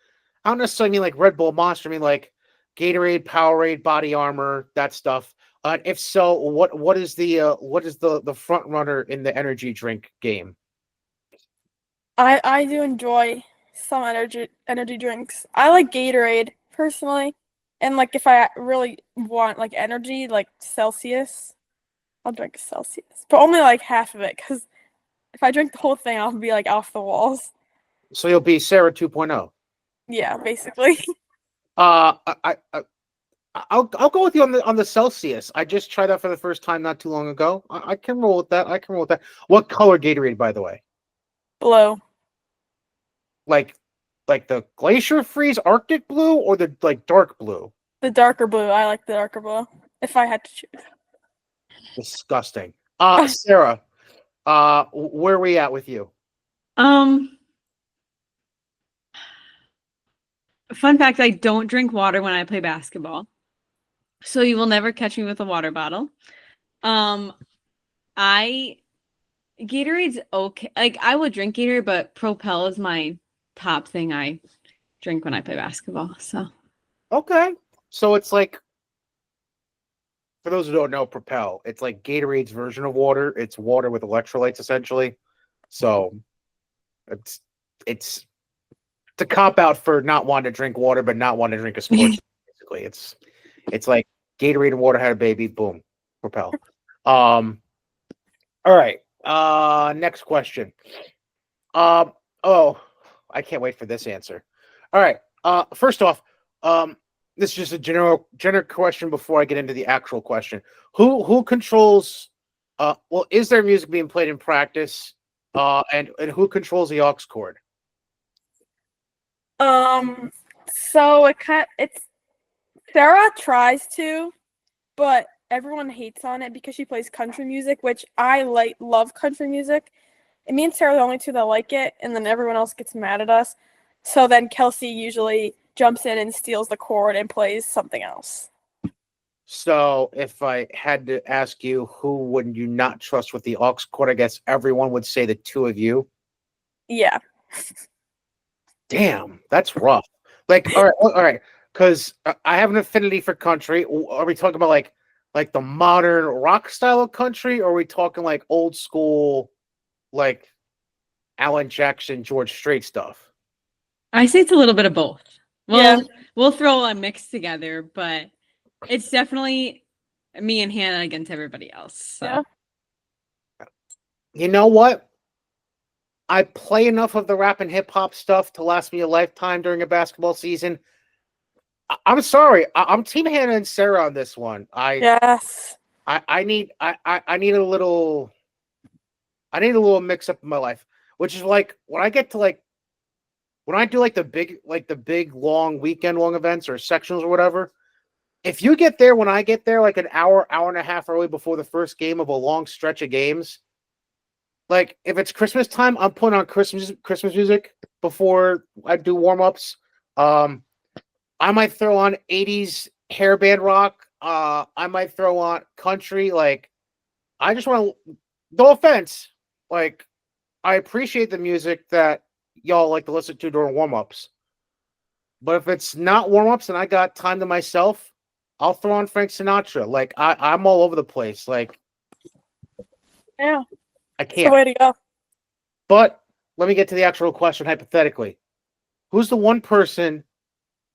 I don't necessarily mean like Red Bull, Monster. I mean like Gatorade, Powerade, Body Armor, that stuff. If so, what is the front runner in the energy drink game? I do enjoy some energy drinks. I like Gatorade personally, and like if I really want like energy, like Celsius, I'll drink a Celsius, but only like half of it because if I drink the whole thing, I'll be like off the walls. So you'll be Sarah 2.0. Yeah, basically. I'll go with you on the Celsius. I just tried that for the first time not too long ago. I can roll with that. I can roll with that. What color Gatorade, by the way? Blue. Like the glacier freeze Arctic blue or the like dark blue? The darker blue. I like the darker blue. If I had to choose. Disgusting. Sarah, where are we at with you? Fun fact, I don't drink water when I play basketball. So you will never catch me with a water bottle. Gatorade's okay. Like I would drink Gatorade, but Propel is my top thing I drink when I play basketball. So Okay. So it's like, for those who don't know, Propel, it's like Gatorade's version of water. It's water with electrolytes essentially. So it's a cop out for not wanting to drink water, but not wanting to drink a sports. Basically, it's like Gatorade and water had a baby. Boom, Propel. All right. Next question. Oh, I can't wait for this answer. All right. First off, this is just a general question before I get into the actual question. Who controls? Well, is there music being played in practice? And who controls the aux cord? So it's Sarah tries to, but everyone hates on it because she plays country music, which I love country music. And me and Sarah are the only two that like it, and then everyone else gets mad at us. So then Kelsey usually jumps in and steals the chord and plays something else. So if I had to ask you, who would you not trust with the aux cord? I guess everyone would say the two of you. Yeah. Damn, that's rough. Like, all right, because I have an affinity for country. Are we talking about like the modern rock style of country, or are we talking like old school, like Alan Jackson, George Strait stuff? I say it's a little bit of both. Yeah. We'll throw a mix together, but it's definitely me and Hannah against everybody else. So. Yeah. You know what? I play enough of the rap and hip hop stuff to last me a lifetime during a basketball season. I'm sorry. I'm Team Hannah and Sarah on this one. Yes. I need a little mix up in my life, which is like when I get to when I do like the big long weekend long events or sectionals or whatever. If you get there when I get there, like an hour and a half early before the first game of a long stretch of games, like if it's Christmas time, I'm putting on Christmas music before I do warm ups. I might throw on 80s hairband rock. I might throw on country. Like, I just want to, no offense. Like, I appreciate the music that y'all like to listen to during warm-ups. But if it's not warm-ups and I got time to myself, I'll throw on Frank Sinatra. Like, I'm all over the place. Like, Yeah, I it's the can't. way to go. But let me get to the actual question hypothetically. Who's the one person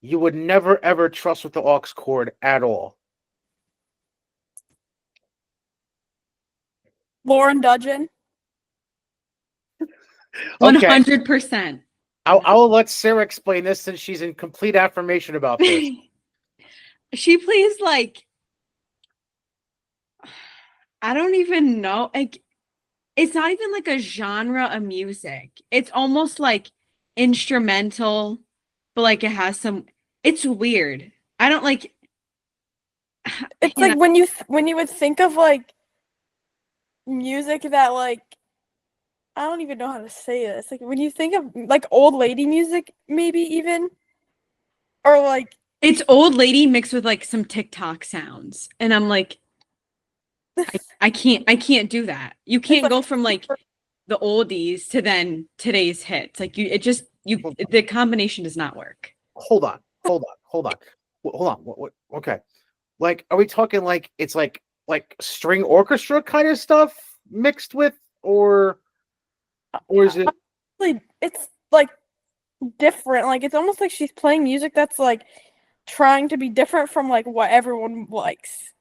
you would never, ever trust with the aux cord at all? Lauren Dudgeon. 100%. I will let Sarah explain this since she's in complete affirmation about this. She plays like, I don't even know. Like, it's not even like a genre of music. It's almost like instrumental, but like it has some. It's weird. I don't like. It's like when you would think of like music that like I don't even know how to say this. Like when you think of like old lady music, maybe even, or like it's old lady mixed with like some TikTok sounds, and I'm like, I can't do that. You can't like go from like the oldies to then today's hits. Like the combination does not work. Hold on. Okay. Like, are we talking like it's like string orchestra kind of stuff mixed with, or is it? it's like different. Like it's almost like she's playing music that's like trying to be different from like what everyone likes.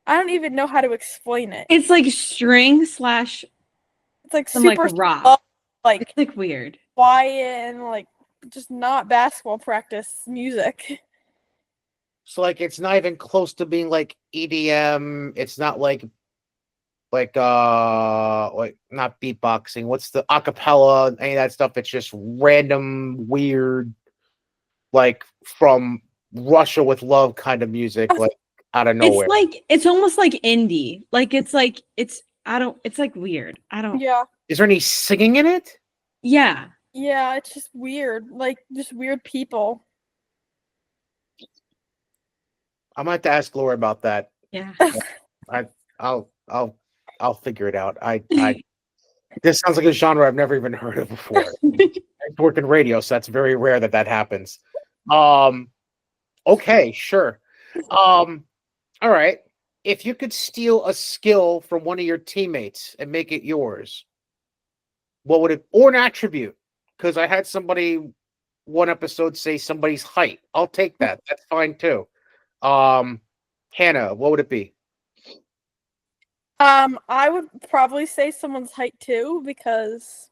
I don't even know how to explain it. It's like string slash It's like some like super rock. slow, like It's like weird. quiet and like just not basketball practice music. So like it's not even close to being like EDM. It's not like not beatboxing. What's the acapella? Any of that stuff? It's just random, weird, like from Russia with Love kind of music, like out of nowhere. It's like it's almost like indie. Like it's like weird. I don't. Yeah. Is there any singing in it? Yeah. Yeah, it's just weird. Like just weird people. I might have to ask Laura about that. Yeah. I'll figure it out. This sounds like a genre I've never even heard of before. I work in radio, so that's very rare that happens. Okay, sure. All right. If you could steal a skill from one of your teammates and make it yours, what would it, or an attribute? Because I had somebody one episode say somebody's height. I'll take that. That's fine too. Hannah, what would it be? I would probably say someone's height too because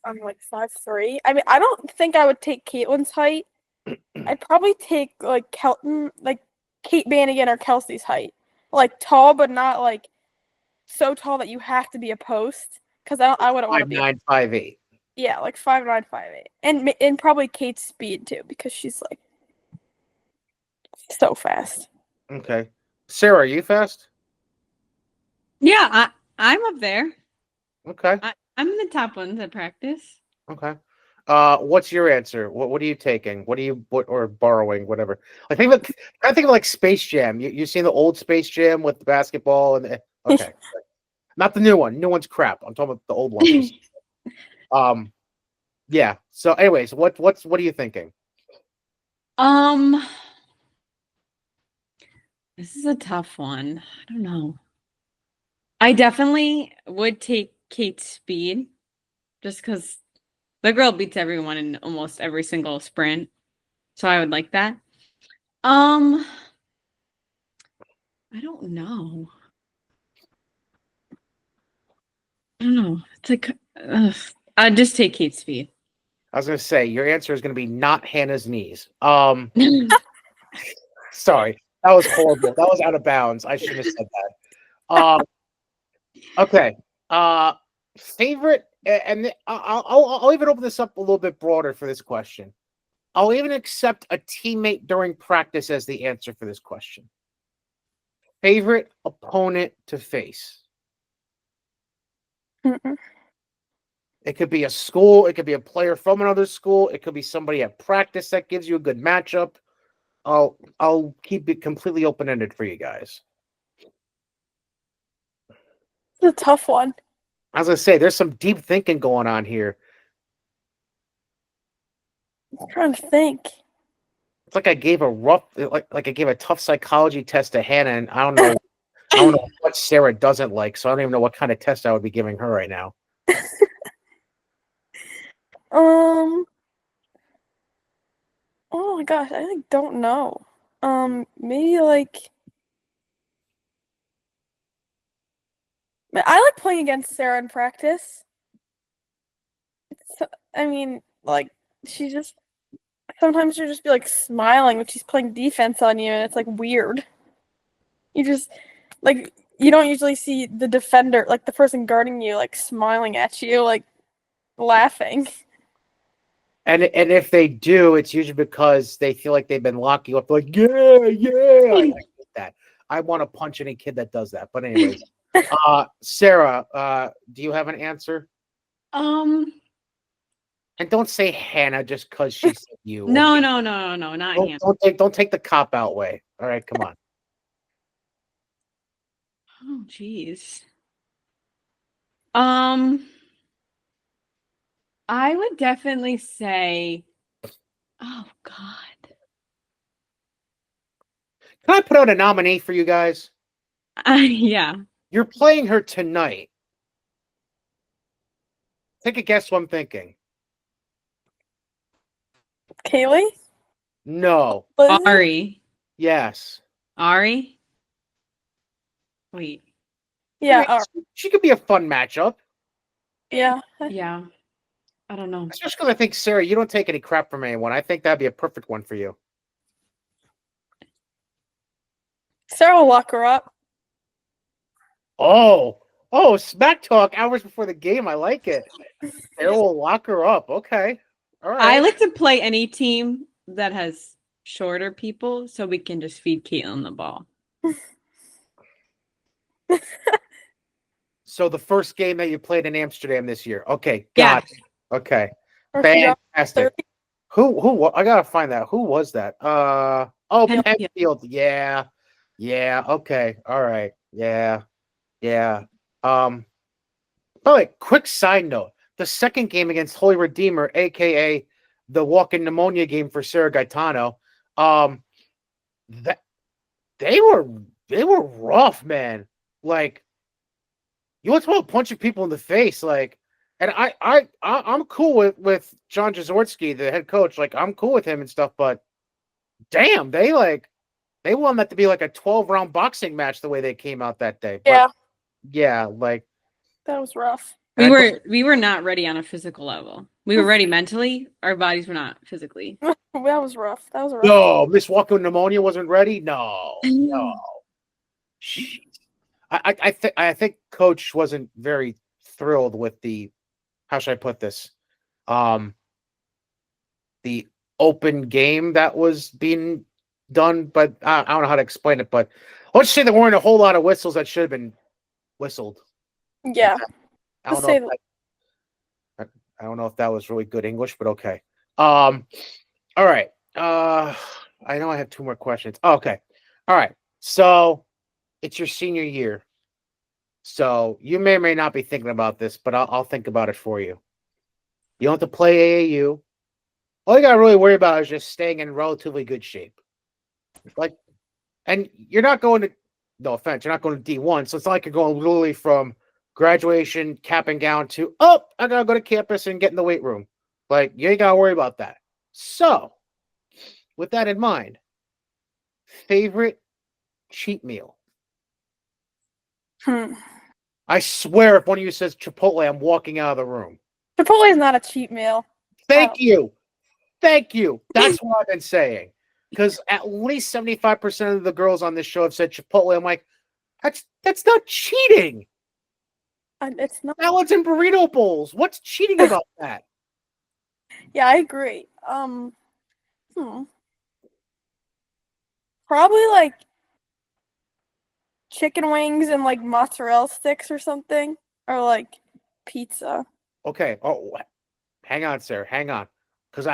I'm like 5'3". I mean, I don't think I would take Caitlin's height. I'd probably take like Kate Bannigan or Kelsey's height. Like tall, but not like so tall that you have to be a post. Because I wouldn't want to be. 5'9", 5'8". Yeah, like 5'9", 5'8", and probably Kate's speed too because she's like so fast. Okay. Sarah, are you fast? Yeah, I'm up there. Okay. I'm in the top ones at practice. Okay. What's your answer? What are you taking? Or borrowing, whatever. I think of like Space Jam. You seen the old Space Jam with the basketball and okay. Not the new one. New one's crap. I'm talking about the old one. Yeah. So anyways, what are you thinking? This is a tough one. I don't know. I definitely would take Kate's speed just because the girl beats everyone in almost every single sprint. So I would like that. I don't know. It's like I'd just take Kate's speed. I was gonna say your answer is gonna be not Hannah's knees. Sorry, that was horrible. That was out of bounds. I shouldn't have said that. Okay. Favorite, and I'll even open this up a little bit broader for this question. I'll even accept a teammate during practice as the answer for this question. Favorite opponent to face? Mm-mm. It could be a school. It could be a player from another school. It could be somebody at practice that gives you a good matchup. I'll keep it completely open-ended for you guys. It's a tough one. As I say, there's some deep thinking going on here. I'm trying to think. It's like I gave I gave a tough psychology test to Hannah, and I don't know what Sarah doesn't like, so I don't even know what kind of test I would be giving her right now. Oh my gosh, I like don't know. Maybe like I like playing against Sarah in practice. I mean, like she just sometimes she'll just be like smiling when she's playing defense on you, and it's like weird. You just like you don't usually see the defender, like the person guarding you, like smiling at you, like laughing. And if they do, it's usually because they feel like they've been locking you up. Like, yeah. I hate that. I want to punch any kid that does that. But anyways, Sarah, do you have an answer? And don't say Hannah just because she said you. No, not Hannah. Don't take the cop out way. All right, come on. Oh, jeez. I would definitely say, oh God. Can I put out a nominee for you guys? Yeah. You're playing her tonight. Take a guess what I'm thinking. Kaylee? No. Ari. Yes. Ari? Wait. Yeah, She could be a fun matchup. yeah. Yeah. I don't know. Especially because I think, Sarah, you don't take any crap from anyone. I think that'd be a perfect one for you. Sarah will lock her up. Oh, smack talk hours before the game. I like it. Sarah will lock her up. Okay. All right. I like to play any team that has shorter people so we can just feed Caitlin the ball. So the first game that you played in Amsterdam this year. Okay, Yeah. got it. Okay. Or she dropped Fantastic. 30. Who I gotta find that. Who was that? Penfield. Penfield. Yeah. Okay. All right. Yeah. By the way, quick side note. The second game against Holy Redeemer, aka the walk-in pneumonia game for Sarah Gaetano, that they were rough, man. Like, you want to talk about punching people in the face, like, and I'm cool with John Jaworski, the head coach. Like, I'm cool with him and stuff, but damn, they want that to be like a 12-round boxing match the way they came out that day. But, yeah, like That was rough. We were not ready on a physical level. We were ready mentally. Our bodies were not physically. That was rough. No, Miss Walker Pneumonia wasn't ready. No. Jeez. I think Coach wasn't very thrilled with the, how should I put this? The open game that was being done, but I don't know how to explain it. But let's say there weren't a whole lot of whistles that should have been whistled. Yeah. I don't know if that was really good English, but okay. All right. I know I have two more questions. Okay. All right. So it's your senior year. So you may or may not be thinking about this, but I'll think about it for you. You don't have to play AAU. All you gotta really worry about is just staying in relatively good shape. Like, and you're not going to, no offense, you're not going to D1, so it's not like you're going literally from graduation, cap and gown to, I gotta go to campus and get in the weight room. Like, you ain't gotta worry about that. So, with that in mind, favorite cheat meal? I swear, if one of you says Chipotle, I'm walking out of the room. Chipotle is not a cheat meal. Thank you. That's what I've been saying. Because at least 75% of the girls on this show have said Chipotle. I'm like, that's not cheating. It's not. Salads and burrito bowls. What's cheating about that? Yeah, I agree. Probably like chicken wings and like mozzarella sticks or something, or like pizza. Okay. Oh, hang on, Sarah. Hang on. Because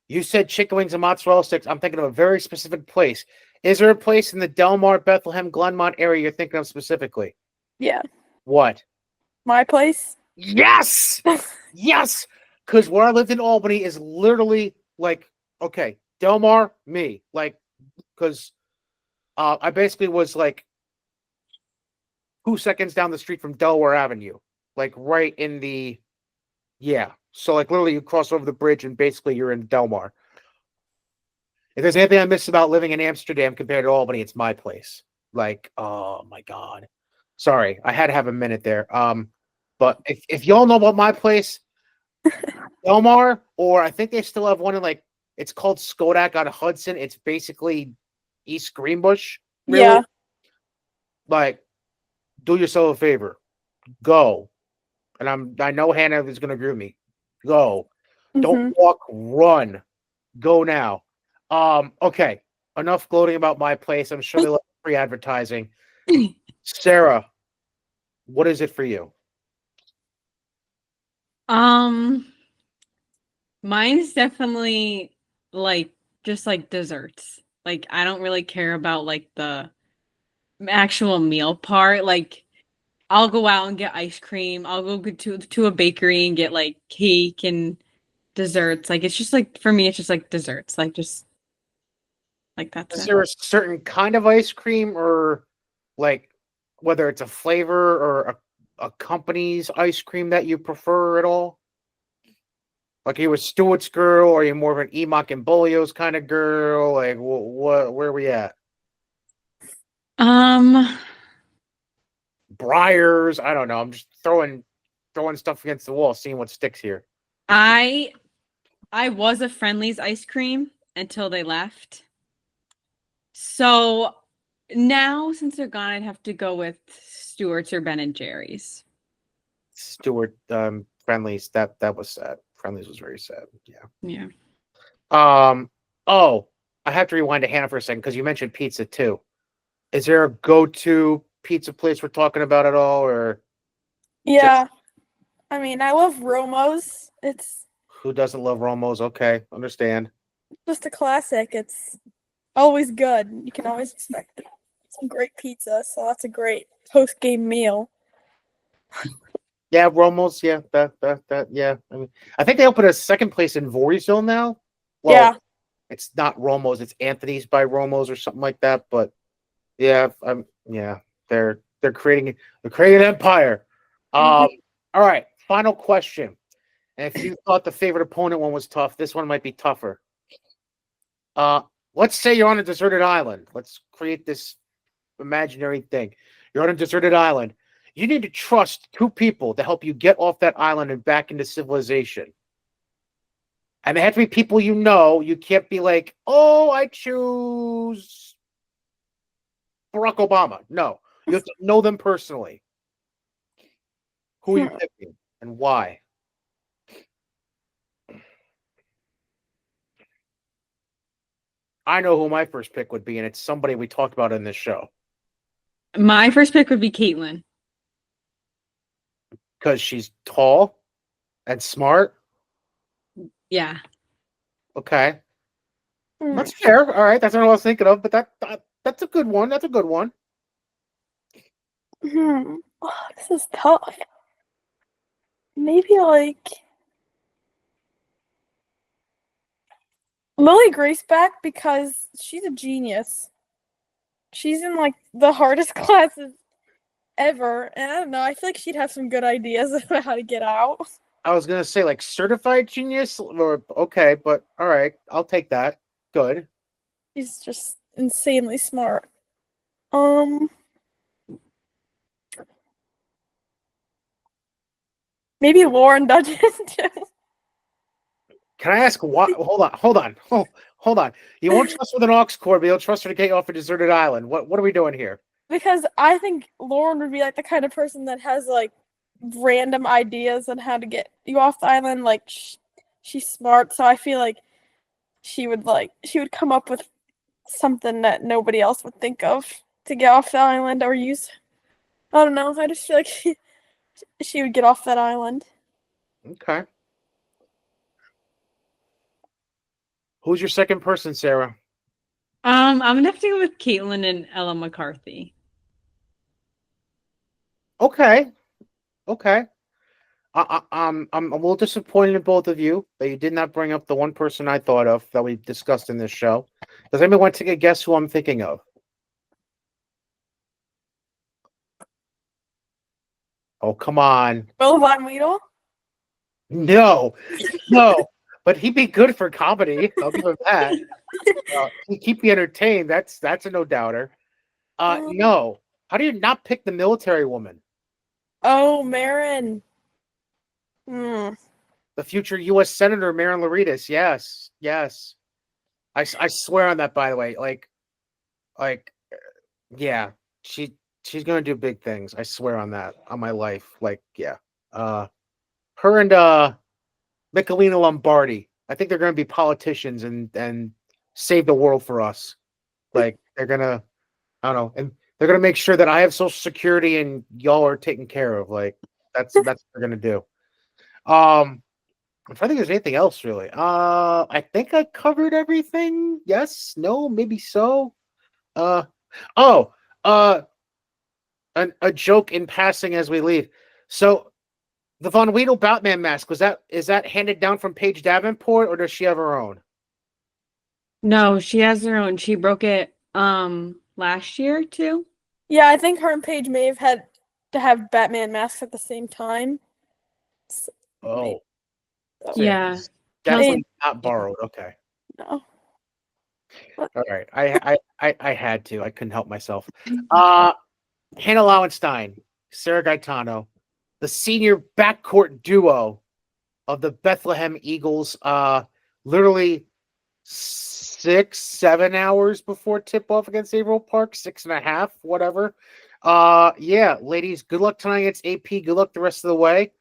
you said chicken wings and mozzarella sticks. I'm thinking of a very specific place. Is there a place in the Delmar, Bethlehem, Glenmont area you're thinking of specifically? Yeah. What? My place? Yes! Yes! Because where I lived in Albany is literally like, okay, Delmar, me. Like, because I basically was like 2 seconds down the street from Delaware Avenue. Like, right in the, yeah. So, like, literally, you cross over the bridge and basically you're in Delmar. If there's anything I miss about living in Amsterdam compared to Albany, it's my place. Like, oh my God. Sorry, I had to have a minute there. But if y'all know about my place, Delmar, or I think they still have one in like it's called Skodak on Hudson. It's basically East Greenbush. Really? Yeah. Like, do yourself a favor. Go. And I know Hannah is gonna agree with me. Go. Don't walk, run. Go now. Okay. Enough gloating about my place. I'm sure they love free advertising. Sarah, what is it for you? Mine's definitely like just like desserts. Like I don't really care about like the actual meal part. Like I'll go out and get ice cream. I'll go to a bakery and get like cake and desserts. Like it's just like for me it's just like desserts. Like just like that's Is it. there a certain kind of ice cream or like whether it's a flavor or a company's ice cream that you prefer at all? Like, are you a Stewart's girl, or are you more of an Enoch and Bolio's kind of girl? Like, what? Where are we at? Um Briars? I don't know. I'm just throwing stuff against the wall, seeing what sticks here. I was a Friendly's ice cream until they left. So now since they're gone, I'd have to go with Stewart's or Ben and Jerry's. Stewart, Friendly's. That was sad. Friendly's was very sad. Yeah. Yeah. Oh, I have to rewind to Hannah for a second because you mentioned pizza too. Is there a go-to pizza place we're talking about at all, or Yeah. I mean, I love Romo's. It's who doesn't love Romo's? Okay, understand. just a classic. It's always good. You can always expect some great pizza, so that's a great post-game meal. Yeah, Romo's. Yeah, that. Yeah. I mean, I think they opened a second place in Voorheesville now. Well, Yeah. it's not Romo's. It's Anthony's by Romo's or something like that. But yeah, they're creating an empire. All right, final question. And if you thought the favorite opponent one was tough, this one might be tougher. Let's say you're on a deserted island. Let's create this imaginary thing. You're on a deserted island. You need to trust two people to help you get off that island and back into civilization. And they have to be people you know. You can't be like, oh, I choose Barack Obama. No, you have to know them personally. Who are you picking and why? I know who my first pick would be, and it's somebody we talked about in this show. My first pick would be Caitlin. Because she's tall and smart. Yeah. Okay. That's fair. All right. That's not what I was thinking of, but that's a good one. That's a good one. Oh, this is tough. Maybe like Lily Graceback because she's a genius. She's in like the hardest classes ever, and I don't know. I feel like she'd have some good ideas about how to get out. I was gonna say like certified genius, or okay, but all right, I'll take that. Good. She's just insanely smart. Maybe Lauren Dudgeon too. Can I ask why? Hold on. You won't trust with an aux cord, but you'll trust her to get you off a deserted island. What are we doing here? Because I think Lauren would be like the kind of person that has like random ideas on how to get you off the island. Like she's smart, so I feel like she would come up with something that nobody else would think of to get off the island or use. I don't know. I just feel like she would get off that island. Okay. Who's your second person, Sarah? I'm gonna have to go with Caitlin and Ella McCarthy. Okay. Okay. I'm a little disappointed in both of you that you did not bring up the one person I thought of that we discussed in this show. Does anybody want to take a guess who I'm thinking of? Oh, come on. Will Von Weedle? No, no. But he'd be good for comedy. I'll give him that. He'd keep me entertained. That's a no doubter. No. How do you not pick the military woman? Oh, Marin. Hmm. The future U.S. Senator Marin Loredas. Yes, yes. I swear on that. By the way, yeah, she's gonna do big things. I swear on that. On my life. Yeah. Her and Michelina Lombardi. I think they're gonna be politicians and save the world for us. Like they're gonna, I don't know, and they're gonna make sure that I have Social Security and y'all are taken care of. Like that's what they're gonna do. I'm trying to think if there's anything else really. I think I covered everything. Yes, no, maybe so. Uh oh, a joke in passing as we leave. So the Von Weedle Batman mask is that handed down from Paige Davenport or does she have her own? No, she has her own. She broke it last year too. Yeah, I think her and Paige may have had to have Batman masks at the same time. Oh, So, Yeah. definitely not borrowed. Okay, no. all right. I had to. I couldn't help myself. Hannah Lauenstein, Sarah Gaetano, the senior backcourt duo of the Bethlehem Eagles. Literally 6-7 hours before tip off against Averill Park, 6.5, whatever. Yeah, ladies, good luck tonight against AP. Good luck the rest of the way.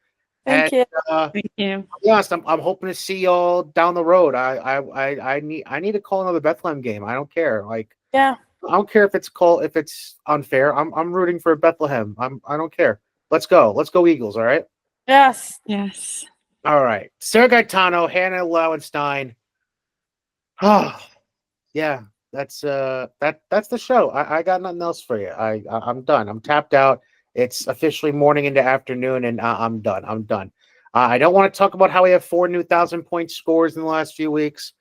Thank you. Thank you. To be honest, I'm hoping to see y'all down the road. I need to call another Bethlehem game. I don't care. Yeah. I don't care if it's unfair. I'm rooting for Bethlehem. I don't care. Let's go. Let's go Eagles. All right. Yes. Yes. All right. Sarah Gaetano, Hannah Lauenstein. Oh, yeah. That's the show. I got nothing else for you. I'm done. I'm tapped out. It's officially morning into afternoon, and I'm done. I'm done. I don't want to talk about how we have 4 new 1,000-point scores in the last few weeks.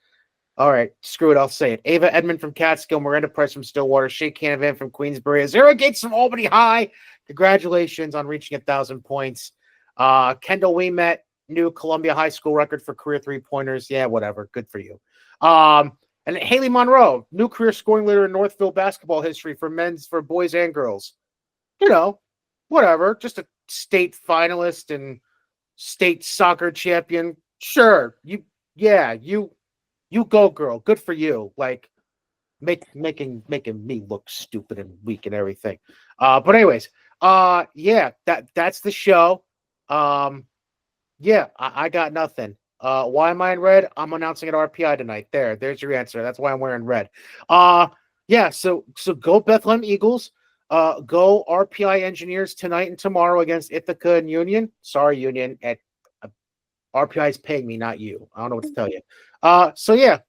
All right, screw it. I'll say it. Ava Edmond from Catskill, Miranda Price from Stillwater, Shea Canavan from Queensbury, Sarah Gates from Albany High. Congratulations on reaching 1,000 points. Kendall Weemet, new Columbia High School record for career 3-pointers. Yeah, whatever. Good for you. And Haley Monroe, new career scoring leader in Northville basketball history for boys and girls. You know, whatever. Just a state finalist and state soccer champion. Sure. You go, girl. Good for you. Like making me look stupid and weak and everything. But anyways, yeah, that's the show. Yeah, I got nothing. Why am I in red? I'm announcing at RPI tonight. There's your answer. That's why I'm wearing red. Yeah, so go Bethlehem Eagles. Go RPI Engineers tonight and tomorrow against Ithaca and Union. Sorry, Union. RPI is paying me, not you. I don't know what to tell you. So yeah,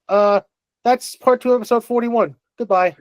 that's part 2 of episode 41. Goodbye.